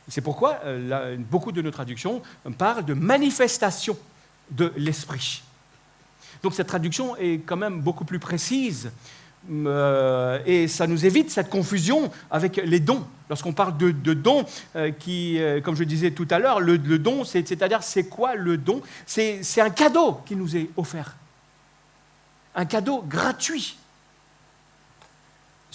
C'est pourquoi beaucoup de nos traductions parlent de manifestation de l'esprit. Donc cette traduction est quand même beaucoup plus précise et ça nous évite cette confusion avec les dons. Lorsqu'on parle de dons, comme je disais tout à l'heure, le don, c'est-à-dire c'est quoi le don? C'est un cadeau qui nous est offert. Un cadeau gratuit.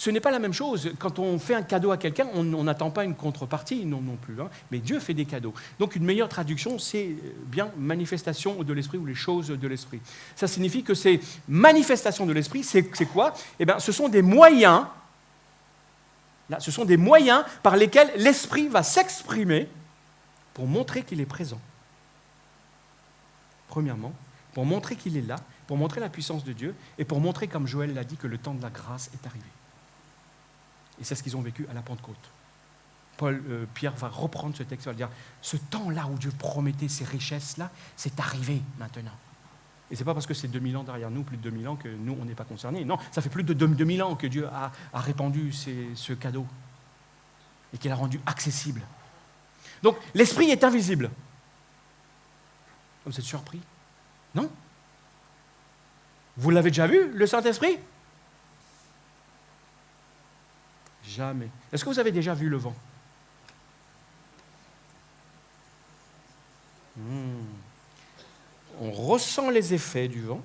Ce n'est pas la même chose. Quand on fait un cadeau à quelqu'un, on n'attend pas une contrepartie, non plus. Mais Dieu fait des cadeaux. Donc une meilleure traduction, c'est bien manifestation de l'esprit ou les choses de l'esprit. Ça signifie que ces manifestations de l'esprit, c'est quoi? Eh bien, ce sont des moyens, là, ce sont des moyens par lesquels l'esprit va s'exprimer pour montrer qu'il est présent. Premièrement, pour montrer qu'il est là, pour montrer la puissance de Dieu et pour montrer, comme Joël l'a dit, que le temps de la grâce est arrivé. Et c'est ce qu'ils ont vécu à la Pentecôte. Pierre va reprendre ce texte et va dire, ce temps-là où Dieu promettait ces richesses-là, c'est arrivé maintenant. Et ce n'est pas parce que c'est 2000 ans derrière nous, plus de 2000 ans, que nous, on n'est pas concernés. Non, ça fait plus de 2000 ans que Dieu a répandu ce cadeau et qu'il a rendu accessible. Donc, l'esprit est invisible. Vous êtes surpris? Non? Vous l'avez déjà vu, le Saint-Esprit? Jamais. Est-ce que vous avez déjà vu le vent? On ressent les effets du vent.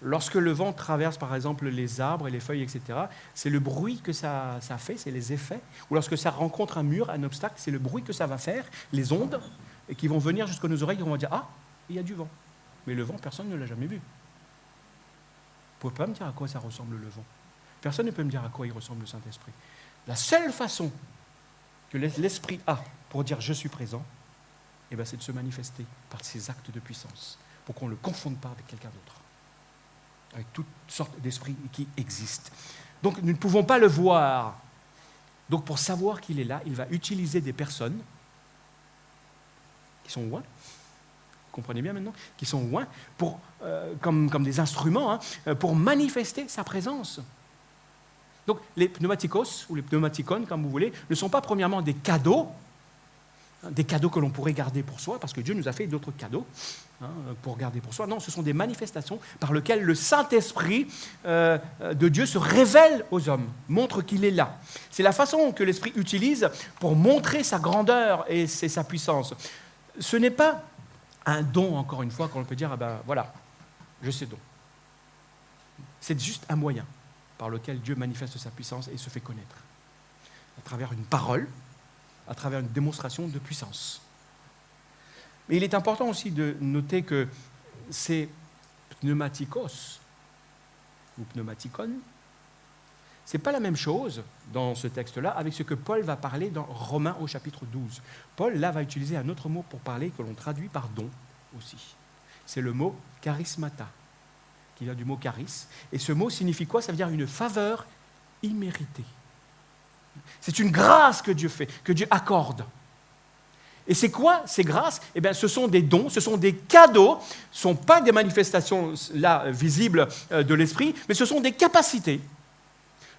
Lorsque le vent traverse, par exemple, les arbres et les feuilles, etc., c'est le bruit que ça fait, c'est les effets. Ou lorsque ça rencontre un mur, un obstacle, c'est le bruit que ça va faire, les ondes, et qui vont venir jusqu'à nos oreilles, et on va dire « Ah, il y a du vent ». Mais le vent, personne ne l'a jamais vu. Vous ne pouvez pas me dire à quoi ça ressemble le vent. Personne ne peut me dire à quoi il ressemble le Saint-Esprit. La seule façon que l'Esprit a pour dire « je suis présent », eh bien, c'est de se manifester par ses actes de puissance, pour qu'on ne le confonde pas avec quelqu'un d'autre, avec toutes sortes d'esprits qui existent. Donc, nous ne pouvons pas le voir. Donc, pour savoir qu'il est là, il va utiliser des personnes qui sont loin. Vous comprenez bien maintenant? Qui sont loin, comme des instruments, pour manifester sa présence. Donc les pneumatikos, ou les pneumaticons, comme vous voulez, ne sont pas premièrement des cadeaux que l'on pourrait garder pour soi, parce que Dieu nous a fait d'autres cadeaux pour garder pour soi. Non, ce sont des manifestations par lesquelles le Saint-Esprit de Dieu se révèle aux hommes, montre qu'il est là. C'est la façon que l'Esprit utilise pour montrer sa grandeur et sa puissance. Ce n'est pas un don, encore une fois, qu'on peut dire, voilà, je sais don. C'est juste un moyen par lequel Dieu manifeste sa puissance et se fait connaître. À travers une parole, à travers une démonstration de puissance. Mais il est important aussi de noter que ces pneumatikos ou pneumaticon, ce n'est pas la même chose dans ce texte-là avec ce que Paul va parler dans Romains au chapitre 12. Paul, là, va utiliser un autre mot pour parler que l'on traduit par don aussi. C'est le mot charismata, qui vient du mot charis. Et ce mot signifie quoi? Ça veut dire une faveur imméritée. C'est une grâce que Dieu fait, que Dieu accorde. Et c'est quoi ces grâces? Eh bien, ce sont des dons, ce sont des cadeaux, ce ne sont pas des manifestations là visibles de l'esprit, mais ce sont des capacités.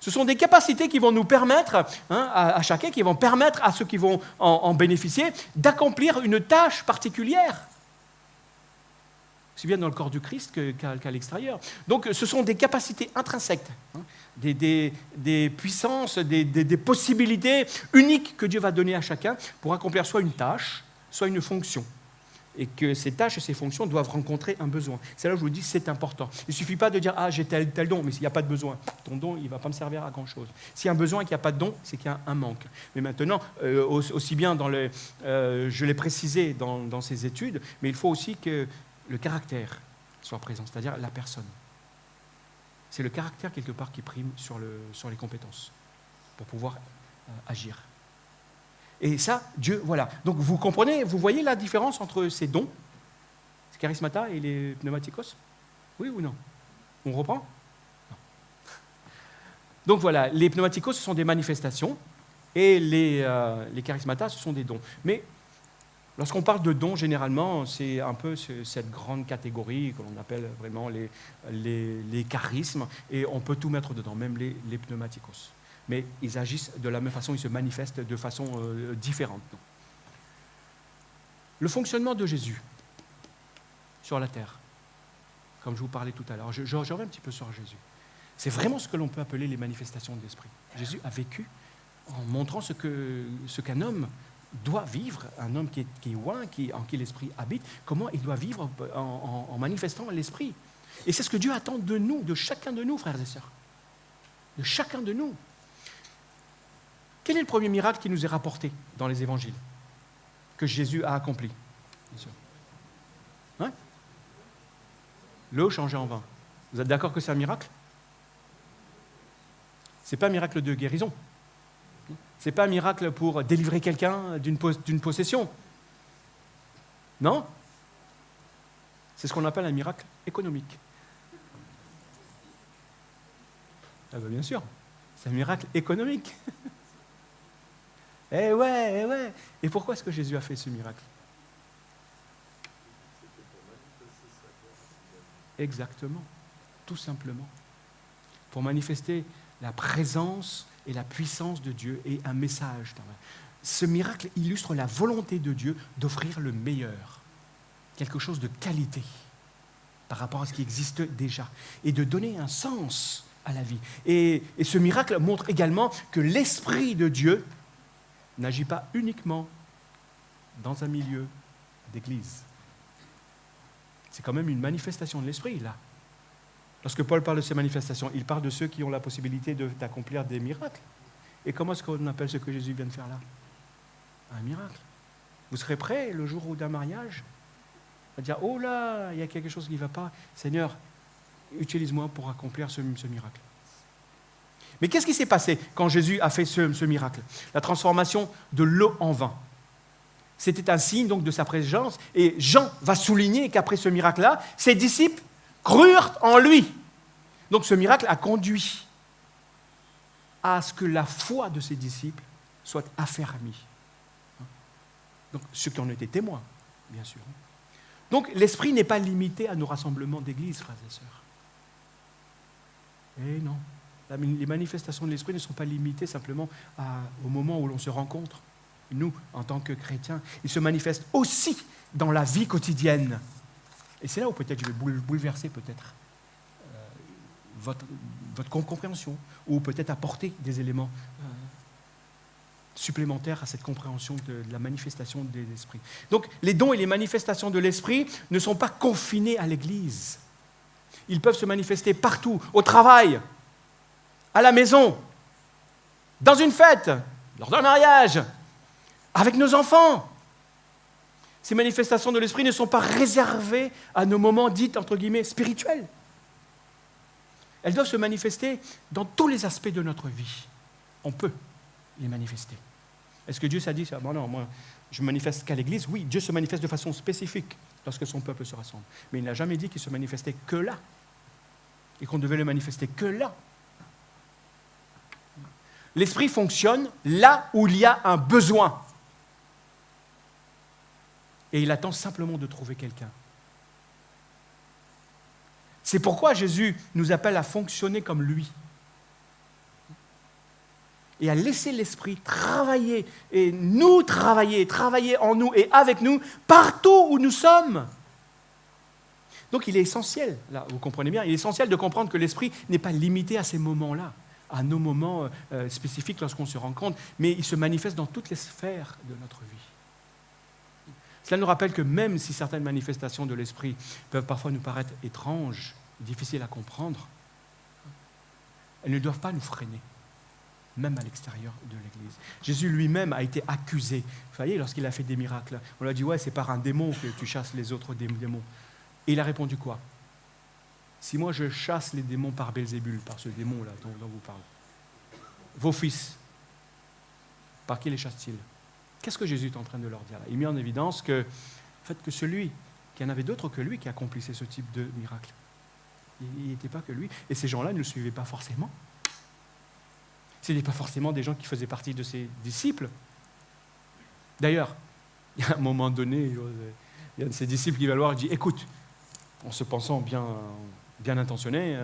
Ce sont des capacités qui vont nous permettre, à chacun, qui vont permettre à ceux qui vont en bénéficier, d'accomplir une tâche particulière. Aussi bien dans le corps du Christ qu'à l'extérieur. Donc ce sont des capacités intrinsèques, des puissances, des possibilités uniques que Dieu va donner à chacun pour accomplir soit une tâche, soit une fonction. Et que ces tâches et ces fonctions doivent rencontrer un besoin. C'est là où je vous dis, c'est important. Il ne suffit pas de dire « Ah, j'ai tel don », mais s'il n'y a pas de besoin, ton don, il ne va pas me servir à grand-chose. S'il y a un besoin et qu'il n'y a pas de don, c'est qu'il y a un manque. Mais maintenant, aussi bien je l'ai précisé dans ces études, mais il faut aussi que le caractère soit présent, c'est-à-dire la personne. C'est le caractère, quelque part, qui prime sur les compétences pour pouvoir agir. Et ça, Dieu, voilà. Donc vous comprenez, vous voyez la différence entre ces dons, ces charismata et les pneumatikos? Oui ou non? On reprend? Non. Donc voilà, les pneumatikos, ce sont des manifestations et les charismata, ce sont des dons. Mais lorsqu'on parle de dons, généralement, c'est un peu cette grande catégorie que l'on appelle vraiment les charismes, et on peut tout mettre dedans, même les pneumatikos. Mais ils agissent de la même façon, ils se manifestent de façon différente. Le fonctionnement de Jésus sur la terre, comme je vous parlais tout à l'heure, je reviens un petit peu sur Jésus. C'est vraiment ce que l'on peut appeler les manifestations de l'Esprit. Jésus a vécu en montrant ce qu'un homme doit vivre, un homme qui est loin, en qui l'Esprit habite, comment il doit vivre en manifestant l'Esprit. Et c'est ce que Dieu attend de nous, de chacun de nous, frères et sœurs. De chacun de nous. Quel est le premier miracle qui nous est rapporté dans les évangiles, que Jésus a accompli? Bien sûr. Hein? L'eau changée en vin. Vous êtes d'accord que c'est un miracle? Ce n'est pas un miracle de guérison. Ce n'est pas un miracle pour délivrer quelqu'un d'une possession. Non? C'est ce qu'on appelle un miracle économique. Ah ben bien sûr, c'est un miracle économique. Eh ouais. Et pourquoi est-ce que Jésus a fait ce miracle? Exactement, tout simplement. Pour manifester la présence et la puissance de Dieu et un message. Ce miracle illustre la volonté de Dieu d'offrir le meilleur, quelque chose de qualité par rapport à ce qui existe déjà, et de donner un sens à la vie. Et ce miracle montre également que l'Esprit de Dieu n'agit pas uniquement dans un milieu d'église. C'est quand même une manifestation de l'Esprit, là. Lorsque Paul parle de ces manifestations, il parle de ceux qui ont la possibilité d'accomplir des miracles. Et comment est-ce qu'on appelle ce que Jésus vient de faire là? Un miracle. Vous serez prêts le jour d'un mariage à dire « Oh là, il y a quelque chose qui ne va pas. Seigneur, utilise-moi pour accomplir ce miracle. » Mais qu'est-ce qui s'est passé quand Jésus a fait ce miracle? La transformation de l'eau en vin. C'était un signe donc de sa présence. Et Jean va souligner qu'après ce miracle-là, ses disciples crurent en lui. Donc ce miracle a conduit à ce que la foi de ses disciples soit affermie. Donc ceux qui en étaient témoins, bien sûr. Donc l'esprit n'est pas limité à nos rassemblements d'église, frères et sœurs. Eh non. Les manifestations de l'esprit ne sont pas limitées simplement au moment où l'on se rencontre. Nous, en tant que chrétiens, ils se manifestent aussi dans la vie quotidienne. Et c'est là où peut-être je vais bouleverser peut-être votre compréhension, ou peut-être apporter des éléments supplémentaires à cette compréhension de la manifestation de l'esprit. Donc, les dons et les manifestations de l'esprit ne sont pas confinés à l'Église. Ils peuvent se manifester partout, au travail, à la maison, dans une fête, lors d'un mariage, avec nos enfants. Ces manifestations de l'esprit ne sont pas réservées à nos moments dits, entre guillemets, spirituels. Elles doivent se manifester dans tous les aspects de notre vie. On peut les manifester. Est-ce que Dieu s'est dit, bon non, moi, je me manifeste qu'à l'Église? Oui, Dieu se manifeste de façon spécifique lorsque son peuple se rassemble. Mais il n'a jamais dit qu'il se manifestait que là. Et qu'on devait le manifester que là. L'esprit fonctionne là où il y a un besoin. Et il attend simplement de trouver quelqu'un. C'est pourquoi Jésus nous appelle à fonctionner comme lui. Et à laisser l'esprit travailler, et nous travailler en nous et avec nous, partout où nous sommes. Donc il est essentiel, là vous comprenez bien, il est essentiel de comprendre que l'esprit n'est pas limité à ces moments-là, à nos moments spécifiques lorsqu'on se rencontre, mais il se manifeste dans toutes les sphères de notre vie. Cela nous rappelle que même si certaines manifestations de l'esprit peuvent parfois nous paraître étranges, difficiles à comprendre, elles ne doivent pas nous freiner, même à l'extérieur de l'Église. Jésus lui-même a été accusé. Vous voyez, lorsqu'il a fait des miracles, on lui a dit « Ouais, c'est par un démon que tu chasses les autres démons. » Et il a répondu quoi? Si moi je chasse les démons par Belzébul, par ce démon-là dont vous parlez, vos fils, par qui les chasse-t-il? Qu'est-ce que Jésus est en train de leur dire là? Il met en évidence que, en fait, que celui, qu'il y en avait d'autres que lui qui accomplissait ce type de miracle. Il n'était pas que lui. Et ces gens-là ne le suivaient pas forcément. Ce n'étaient pas forcément des gens qui faisaient partie de ses disciples. D'ailleurs, il y a un moment donné, il y a un de ses disciples qui va le voir et dit « Écoute, en se pensant bien intentionné,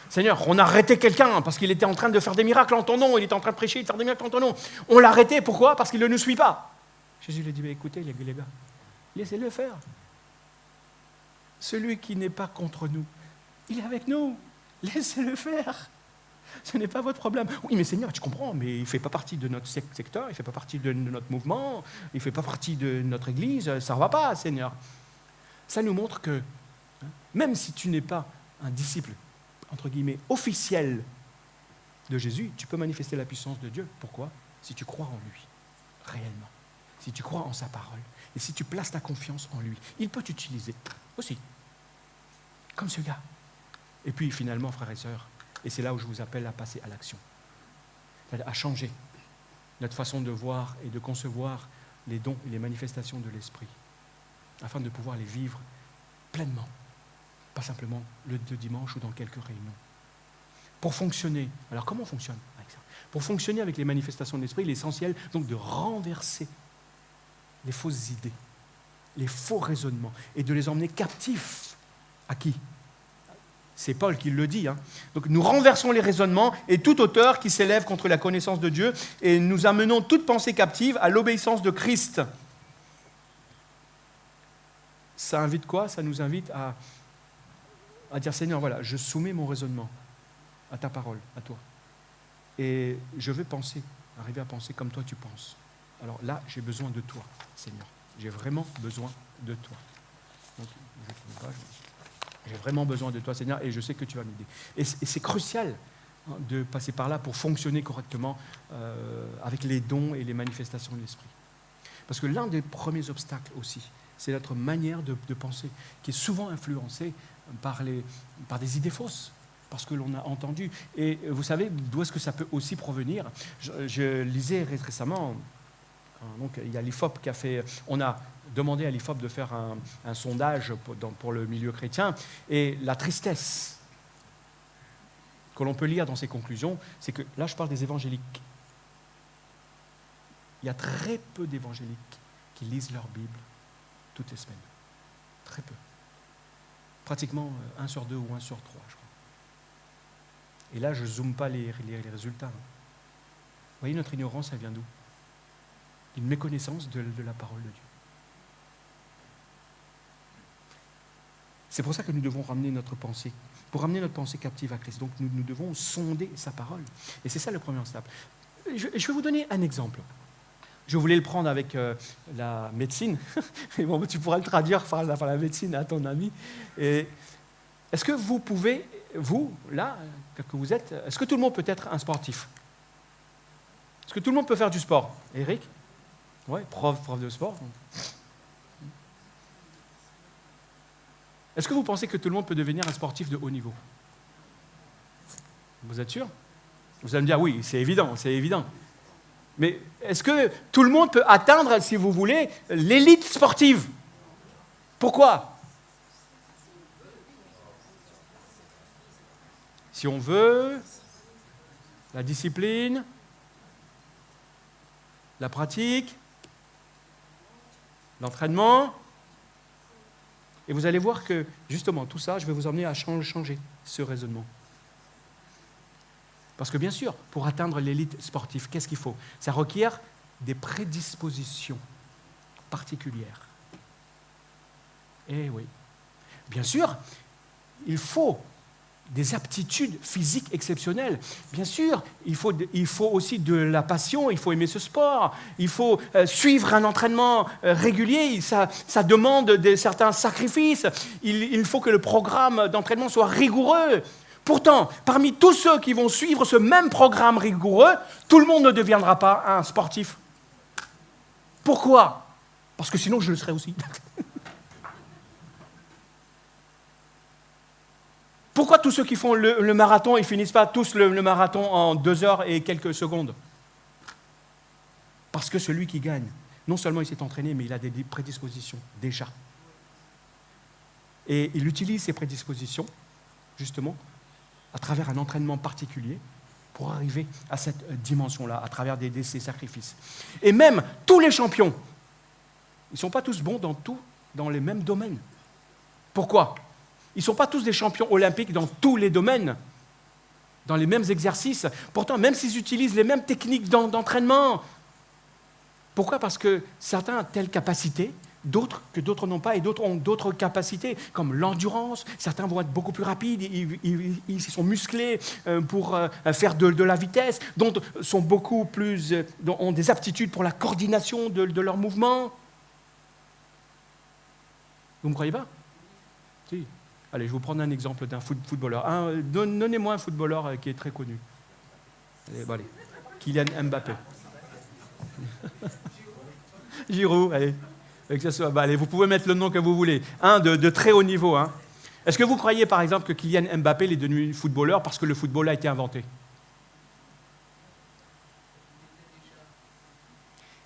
Seigneur, on a arrêté quelqu'un parce qu'il était en train de faire des miracles en ton nom, il était en train de prêcher, de faire des miracles en ton nom. On l'a arrêté, pourquoi? Parce qu'il ne nous suit pas. » Jésus lui dit « Écoutez les gars, laissez-le faire. Celui qui n'est pas contre nous, il est avec nous. Laissez-le faire. Ce n'est pas votre problème. Oui, mais Seigneur, tu comprends, mais il ne fait pas partie de notre secteur, il ne fait pas partie de notre mouvement, il ne fait pas partie de notre Église, ça ne va pas, Seigneur. » Ça nous montre que, même si tu n'es pas un disciple, entre guillemets, officiel de Jésus, tu peux manifester la puissance de Dieu. Pourquoi? Si tu crois en lui, réellement. Si tu crois en sa parole. Et si tu places ta confiance en lui, il peut t'utiliser aussi. Comme ce gars. Et puis, finalement, frères et sœurs, et c'est là où je vous appelle à passer à l'action. À changer notre façon de voir et de concevoir les dons et les manifestations de l'esprit, afin de pouvoir les vivre pleinement, pas simplement le dimanche ou dans quelques réunions. Pour fonctionner, alors comment on fonctionne avec ça? Pour fonctionner avec les manifestations de l'esprit, il est essentiel donc de renverser les fausses idées, les faux raisonnements, et de les emmener captifs. À qui? C'est Paul qui le dit. Donc nous renversons les raisonnements et toute hauteur qui s'élève contre la connaissance de Dieu, et nous amenons toute pensée captive à l'obéissance de Christ. Ça invite quoi? Ça nous invite à dire, Seigneur, voilà, je soumets mon raisonnement à ta parole, à toi. Et je veux arriver à penser comme toi tu penses. Alors là, j'ai besoin de toi, Seigneur. J'ai vraiment besoin de toi. Donc, j'ai vraiment besoin de toi, Seigneur, et je sais que tu vas m'aider. Et c'est crucial de passer par là pour fonctionner correctement avec les dons et les manifestations de l'esprit. Parce que l'un des premiers obstacles aussi, c'est notre manière de penser, qui est souvent influencée par des idées fausses, parce que l'on a entendu. Et vous savez d'où est-ce que ça peut aussi provenir? Je lisais récemment, donc il y a l'IFOP qui a fait, on a demandé à l'IFOP de faire un sondage pour le milieu chrétien, et la tristesse que l'on peut lire dans ces conclusions, c'est que, là je parle des évangéliques, il y a très peu d'évangéliques qui lisent leur Bible toutes les semaines. Très peu. Pratiquement 1 sur 2 ou 1 sur 3, je crois. Et là, je ne zoome pas les résultats. Vous voyez, notre ignorance, elle vient d'où? D'une méconnaissance de la parole de Dieu. C'est pour ça que nous devons ramener notre pensée, pour ramener notre pensée captive à Christ. Donc nous devons sonder sa parole. Et c'est ça le premier step. Je vais vous donner un exemple. Je voulais le prendre avec la médecine. Mais bon, tu pourras le traduire par la médecine à ton ami. Est-ce que vous pouvez, vous, là, que vous êtes, est-ce que tout le monde peut être un sportif? Est-ce que tout le monde peut faire du sport? Eric? Oui, prof de sport. Est-ce que vous pensez que tout le monde peut devenir un sportif de haut niveau? Vous êtes sûr? Vous allez me dire, oui, c'est évident, c'est évident. Mais est-ce que tout le monde peut atteindre, si vous voulez, l'élite sportive? Pourquoi? Si on veut, la discipline, la pratique, l'entraînement. Et vous allez voir que, justement, tout ça, je vais vous emmener à changer ce raisonnement. Parce que, bien sûr, pour atteindre l'élite sportive, qu'est-ce qu'il faut? Ça requiert des prédispositions particulières. Eh oui. Bien sûr, il faut des aptitudes physiques exceptionnelles. Bien sûr, il faut aussi de la passion, il faut aimer ce sport, il faut suivre un entraînement régulier, ça demande certains sacrifices, il faut que le programme d'entraînement soit rigoureux. Pourtant, parmi tous ceux qui vont suivre ce même programme rigoureux, tout le monde ne deviendra pas un sportif. Pourquoi? Parce que sinon je le serais aussi. Pourquoi tous ceux qui font le marathon, ils ne finissent pas tous le marathon en 2 heures et quelques secondes? Parce que celui qui gagne, non seulement il s'est entraîné, mais il a des prédispositions déjà. Et il utilise ces prédispositions, justement, à travers un entraînement particulier, pour arriver à cette dimension-là, à travers ces sacrifices. Et même tous les champions, ils ne sont pas tous bons dans les mêmes domaines. Pourquoi? Ils ne sont pas tous des champions olympiques dans tous les domaines, dans les mêmes exercices. Pourtant, même s'ils utilisent les mêmes techniques d'entraînement. Pourquoi? Parce que certains ont telle capacité, d'autres n'ont pas, et d'autres ont d'autres capacités, comme l'endurance. Certains vont être beaucoup plus rapides, ils sont musclés pour faire de la vitesse, d'autres sont beaucoup plus, ont des aptitudes pour la coordination de leurs mouvements. Vous ne me croyez pas? Si. Allez, je vais vous prendre un exemple d'un footballeur. Donnez-moi un footballeur qui est très connu. Allez. Kylian Mbappé. Giroud, allez. Allez, vous pouvez mettre le nom que vous voulez. Un de très haut niveau. Hein. Est-ce que vous croyez, par exemple, que Kylian Mbappé est devenu footballeur parce que le football a été inventé?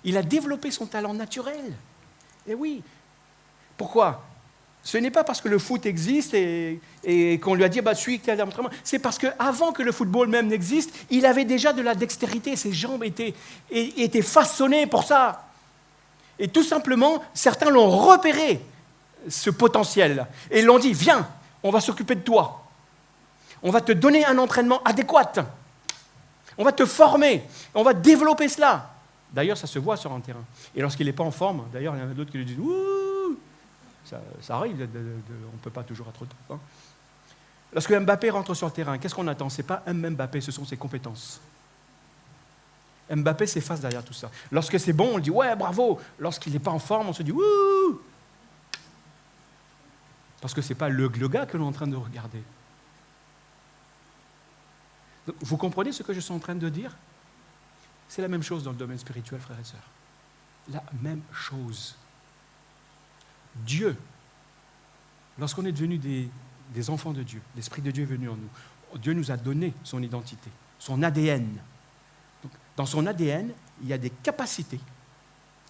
Il a développé son talent naturel. Eh oui. Pourquoi? Ce n'est pas parce que le foot existe et qu'on lui a dit suis tel entraînement. C'est parce qu'avant que le football même n'existe, il avait déjà de la dextérité. Ses jambes étaient façonnées pour ça. Et tout simplement, certains l'ont repéré, ce potentiel. Et l'ont dit, viens, on va s'occuper de toi. On va te donner un entraînement adéquat. On va te former. On va développer cela. D'ailleurs, ça se voit sur un terrain. Et lorsqu'il n'est pas en forme, d'ailleurs, il y en a d'autres qui lui disent, ouh, ça arrive, on ne peut pas toujours être au top. Hein. Lorsque Mbappé rentre sur le terrain, qu'est-ce qu'on attend? Ce n'est pas un Mbappé, ce sont ses compétences. Mbappé s'efface derrière tout ça. Lorsque c'est bon, on dit ouais, bravo. Lorsqu'il n'est pas en forme, on se dit wouh. Parce que ce n'est pas le gars que l'on est en train de regarder. Donc, vous comprenez ce que je suis en train de dire? C'est la même chose dans le domaine spirituel, frères et sœurs. La même chose. Dieu, lorsqu'on est devenu des enfants de Dieu, l'Esprit de Dieu est venu en nous. Dieu nous a donné son identité, son ADN. Donc, dans son ADN, il y a des capacités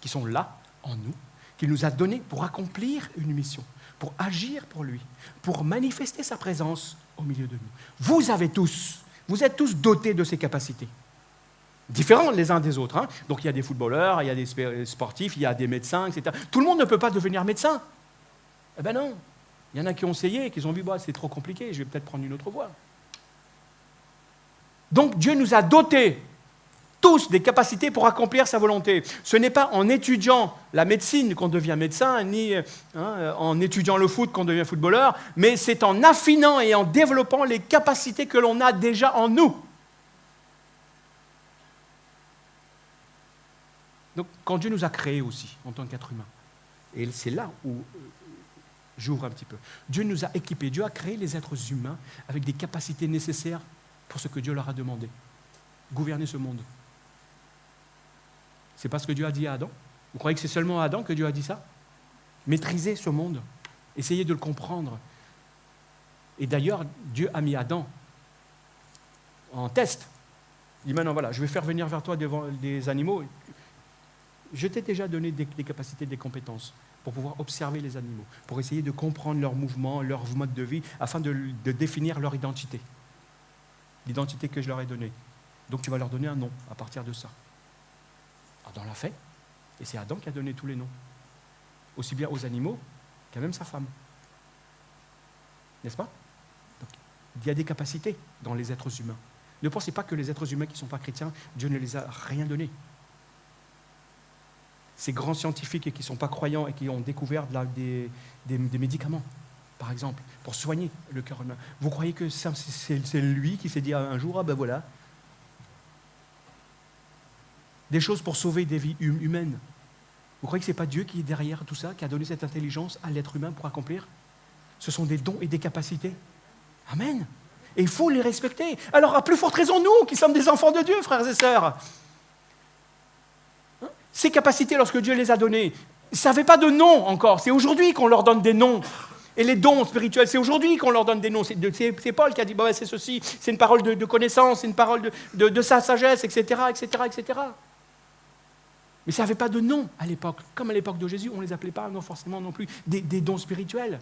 qui sont là, en nous, qu'il nous a données pour accomplir une mission, pour agir pour lui, pour manifester sa présence au milieu de nous. Vous êtes tous dotés de ces capacités. Différents les uns des autres. Hein. Donc il y a des footballeurs, il y a des sportifs, il y a des médecins, etc. Tout le monde ne peut pas devenir médecin. Eh bien non. Il y en a qui ont essayé, qui ont vu, c'est trop compliqué, je vais peut-être prendre une autre voie. Donc Dieu nous a dotés tous des capacités pour accomplir sa volonté. Ce n'est pas en étudiant la médecine qu'on devient médecin, ni en étudiant le foot qu'on devient footballeur, mais c'est en affinant et en développant les capacités que l'on a déjà en nous. Donc quand Dieu nous a créés aussi en tant qu'être humain, et c'est là où j'ouvre un petit peu, Dieu nous a équipés, Dieu a créé les êtres humains avec des capacités nécessaires pour ce que Dieu leur a demandé, gouverner ce monde. C'est pas ce que Dieu a dit à Adam? Vous croyez que c'est seulement à Adam que Dieu a dit ça? Maîtriser ce monde, essayer de le comprendre. Et d'ailleurs, Dieu a mis Adam en test. Il dit maintenant, voilà, je vais faire venir vers toi des animaux. Je t'ai déjà donné des capacités, des compétences pour pouvoir observer les animaux, pour essayer de comprendre leurs mouvements, leur mode de vie, afin de définir leur identité. L'identité que je leur ai donnée. Donc tu vas leur donner un nom à partir de ça. Adam l'a fait, et c'est Adam qui a donné tous les noms. Aussi bien aux animaux qu'à même sa femme. N'est-ce pas? Donc, il y a des capacités dans les êtres humains. Ne pensez pas que les êtres humains qui ne sont pas chrétiens, Dieu ne les a rien donnés. Ces grands scientifiques qui ne sont pas croyants et qui ont découvert des médicaments, par exemple, pour soigner le cœur humain. Vous croyez que c'est lui qui s'est dit un jour, ah ben voilà, des choses pour sauver des vies humaines. Vous croyez que ce n'est pas Dieu qui est derrière tout ça, qui a donné cette intelligence à l'être humain pour accomplir? Ce sont des dons et des capacités. Amen. Et il faut les respecter. Alors, à plus forte raison, nous, qui sommes des enfants de Dieu, frères et sœurs. Ces capacités, lorsque Dieu les a données, ça n'avait pas de nom encore. C'est aujourd'hui qu'on leur donne des noms. Et les dons spirituels, c'est aujourd'hui qu'on leur donne des noms. C'est Paul qui a dit, bah, c'est ceci, c'est une parole de connaissance, c'est une parole de sa sagesse, etc., etc., etc. Mais ça n'avait pas de nom à l'époque. Comme à l'époque de Jésus, on ne les appelait pas non forcément non plus des dons spirituels.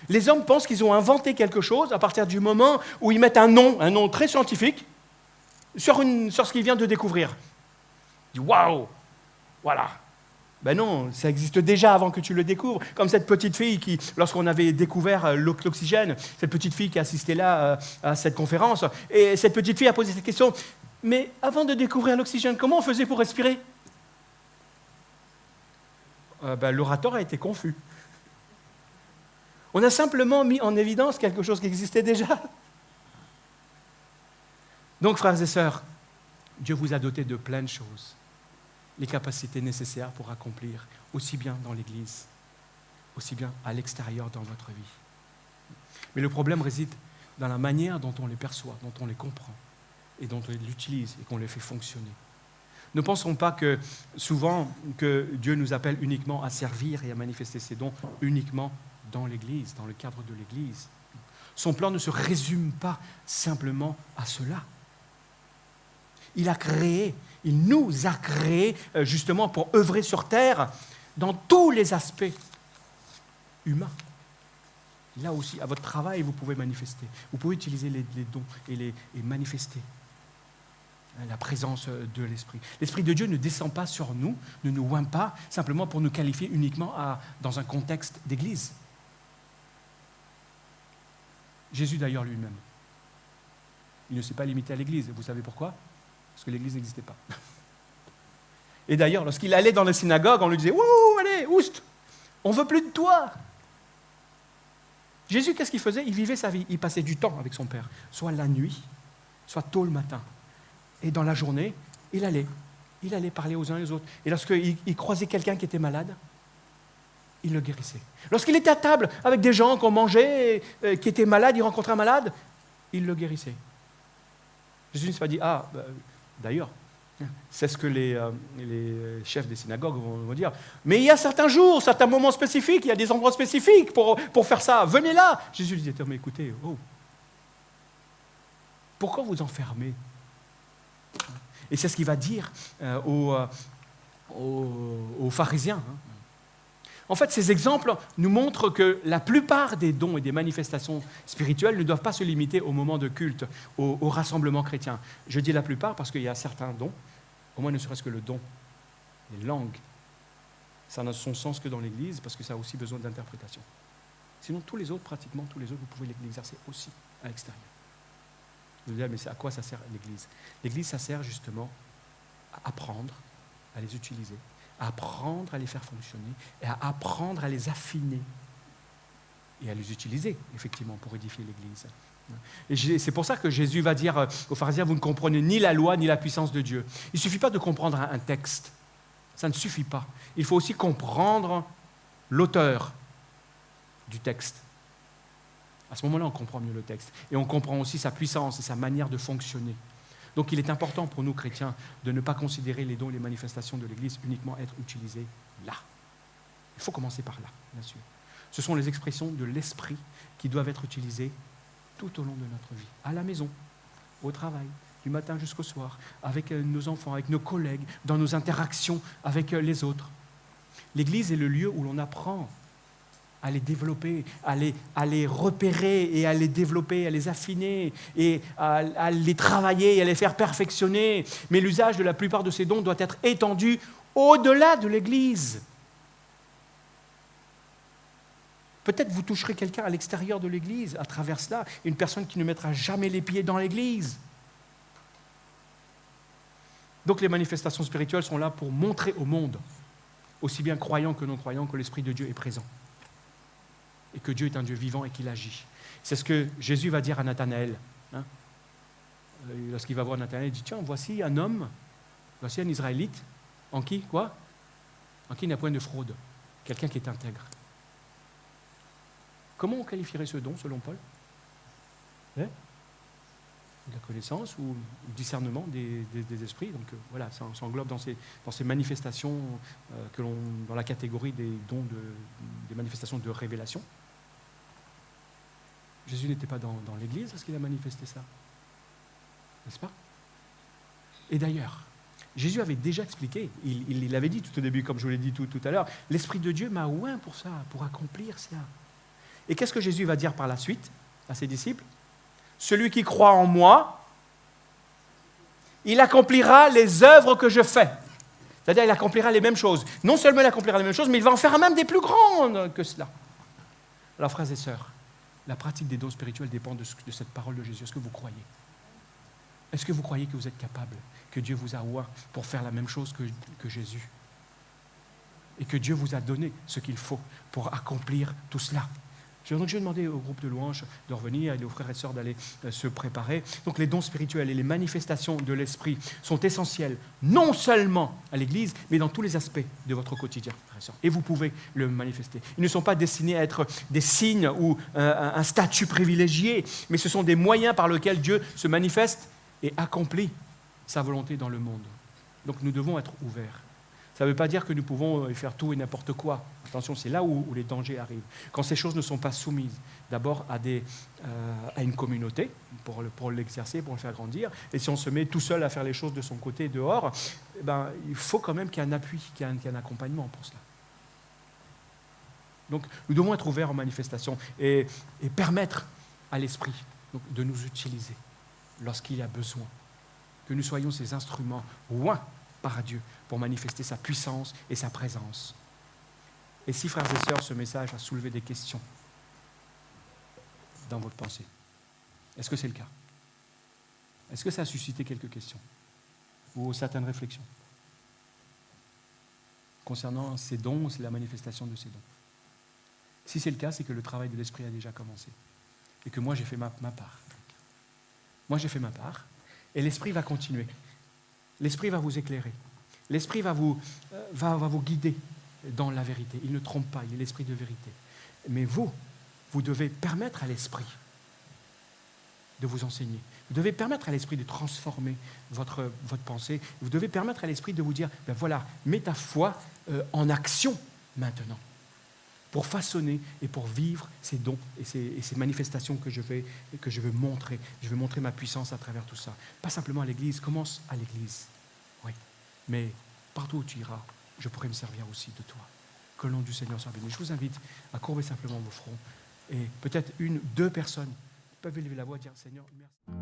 Les hommes pensent qu'ils ont inventé quelque chose à partir du moment où ils mettent un nom très scientifique, sur ce qu'ils viennent de découvrir. Ils disent, waouh, voilà. Ben non, ça existe déjà avant que tu le découvres. Comme cette petite fille qui, lorsqu'on avait découvert l'oxygène, cette petite fille qui assistait là à cette conférence, et cette petite fille a posé cette question, mais avant de découvrir l'oxygène, comment on faisait pour respirer? L'orateur a été confus. On a simplement mis en évidence quelque chose qui existait déjà. Donc, frères et sœurs, Dieu vous a doté de plein de choses, les capacités nécessaires pour accomplir, aussi bien dans l'Église, aussi bien à l'extérieur dans votre vie. Mais le problème réside dans la manière dont on les perçoit, dont on les comprend, et dont on les utilise et qu'on les fait fonctionner. Ne pensons pas que souvent que Dieu nous appelle uniquement à servir et à manifester ses dons uniquement dans l'Église, dans le cadre de l'Église. Son plan ne se résume pas simplement à cela. Il nous a créés justement pour œuvrer sur terre dans tous les aspects humains. Là aussi, à votre travail, vous pouvez manifester. Vous pouvez utiliser les dons et manifester la présence de l'Esprit. L'Esprit de Dieu ne descend pas sur nous, ne nous oint pas simplement pour nous qualifier uniquement dans un contexte d'église. Jésus d'ailleurs lui-même, il ne s'est pas limité à l'église. Vous savez pourquoi? Parce que l'église n'existait pas. Et d'ailleurs, lorsqu'il allait dans la synagogue, on lui disait « Ouh, allez, oust, on ne veut plus de toi !» Jésus, qu'est-ce qu'il faisait? Il vivait sa vie, il passait du temps avec son Père, soit la nuit, soit tôt le matin. Et dans la journée, il allait parler aux uns et aux autres. Et lorsqu'il croisait quelqu'un qui était malade, il le guérissait. Lorsqu'il était à table avec des gens qu'on mangeait, qui étaient malades, il rencontrait un malade, il le guérissait. Jésus ne s'est pas dit, d'ailleurs, c'est ce que les chefs des synagogues vont dire. Mais il y a certains jours, certains moments spécifiques, il y a des endroits spécifiques pour faire ça. Venez là. Jésus disait, mais écoutez, pourquoi vous enfermez? Et c'est ce qu'il va dire aux pharisiens. En fait, ces exemples nous montrent que la plupart des dons et des manifestations spirituelles ne doivent pas se limiter au moment de culte, au rassemblement chrétien. Je dis la plupart parce qu'il y a certains dons, au moins ne serait-ce que le don, les langues, ça n'a son sens que dans l'Église parce que ça a aussi besoin d'interprétation. Sinon, pratiquement tous les autres, vous pouvez l'exercer aussi à l'extérieur. Vous allez dire, mais à quoi ça sert l'Église? L'Église, ça sert justement à apprendre à les utiliser, à apprendre à les faire fonctionner et à apprendre à les affiner et à les utiliser, effectivement, pour édifier l'Église. Et c'est pour ça que Jésus va dire aux pharisiens, vous ne comprenez ni la loi ni la puissance de Dieu. Il ne suffit pas de comprendre un texte. Ça ne suffit pas. Il faut aussi comprendre l'auteur du texte. À ce moment-là, on comprend mieux le texte. Et on comprend aussi sa puissance et sa manière de fonctionner. Donc il est important pour nous, chrétiens, de ne pas considérer les dons et les manifestations de l'Église uniquement être utilisés là. Il faut commencer par là, bien sûr. Ce sont les expressions de l'esprit qui doivent être utilisées tout au long de notre vie, à la maison, au travail, du matin jusqu'au soir, avec nos enfants, avec nos collègues, dans nos interactions avec les autres. L'Église est le lieu où l'on apprend à les développer, à les repérer et à les développer, à les affiner et à les travailler et à les faire perfectionner. Mais l'usage de la plupart de ces dons doit être étendu au-delà de l'Église. Peut-être vous toucherez quelqu'un à l'extérieur de l'Église à travers cela, une personne qui ne mettra jamais les pieds dans l'Église. Donc les manifestations spirituelles sont là pour montrer au monde, aussi bien croyants que non croyants, que l'Esprit de Dieu est présent. Et que Dieu est un Dieu vivant et qu'il agit. C'est ce que Jésus va dire à Nathanaël. Lorsqu'il va voir Nathanaël, il dit, tiens, voici un homme, voici un Israélite, en qui, quoi? En qui il n'y a point de fraude. Quelqu'un qui est intègre. Comment on qualifierait ce don, selon Paul? La connaissance ou le discernement des esprits. Donc voilà, ça s'englobe dans ces manifestations dans la catégorie des dons, des manifestations de révélation. Jésus n'était pas dans l'Église lorsqu'il a manifesté ça. N'est-ce pas? Et d'ailleurs, Jésus avait déjà expliqué, il l'avait dit tout au début, comme je vous l'ai dit tout à l'heure, l'Esprit de Dieu m'a oint pour ça, pour accomplir cela. Et qu'est-ce que Jésus va dire par la suite à ses disciples? Celui qui croit en moi, il accomplira les œuvres que je fais. C'est-à-dire, il accomplira les mêmes choses. Non seulement il accomplira les mêmes choses, mais il va en faire même des plus grandes que cela. Alors, frères et sœurs, la pratique des dons spirituels dépend de cette parole de Jésus. Est-ce que vous croyez? Est-ce que vous croyez que vous êtes capable, que Dieu vous a oint pour faire la même chose que Jésus? Et que Dieu vous a donné ce qu'il faut pour accomplir tout cela? Donc je vais demander au groupe de louanges de revenir et aux frères et sœurs d'aller se préparer. Donc les dons spirituels et les manifestations de l'Esprit sont essentiels, non seulement à l'Église, mais dans tous les aspects de votre quotidien, frères et sœurs. Et vous pouvez le manifester. Ils ne sont pas destinés à être des signes ou un statut privilégié, mais ce sont des moyens par lesquels Dieu se manifeste et accomplit sa volonté dans le monde. Donc nous devons être ouverts. Ça ne veut pas dire que nous pouvons faire tout et n'importe quoi. Attention, c'est là où les dangers arrivent. Quand ces choses ne sont pas soumises, d'abord à une communauté, pour l'exercer, pour le faire grandir. Et si on se met tout seul à faire les choses de son côté dehors, il faut quand même qu'il y ait un appui, qu'il y ait un accompagnement pour cela. Donc nous devons être ouverts aux manifestations et permettre à l'Esprit de nous utiliser lorsqu'il y a besoin. Que nous soyons ces instruments oints par Dieu pour manifester sa puissance et sa présence. Et si, frères et sœurs, ce message a soulevé des questions dans votre pensée, est-ce que c'est le cas? Est-ce que ça a suscité quelques questions ou certaines réflexions concernant ces dons, la manifestation de ces dons? Si c'est le cas, c'est que le travail de l'Esprit a déjà commencé et que moi j'ai fait ma part. Moi j'ai fait ma part et l'Esprit va continuer. L'Esprit va vous éclairer. L'Esprit va vous guider dans la vérité. Il ne trompe pas, il est l'Esprit de vérité. Mais vous devez permettre à l'Esprit de vous enseigner. Vous devez permettre à l'Esprit de transformer votre pensée. Vous devez permettre à l'Esprit de vous dire, voilà, mets ta foi en action maintenant, pour façonner et pour vivre ces dons et ces manifestations que je veux montrer. Je veux montrer ma puissance à travers tout ça. Pas simplement à l'Église, commence à l'Église. Oui, mais partout où tu iras, je pourrai me servir aussi de toi. Que le nom du Seigneur soit béni. Je vous invite à courber simplement vos fronts et peut-être 1, 2 personnes peuvent élever la voix et dire, Seigneur, merci.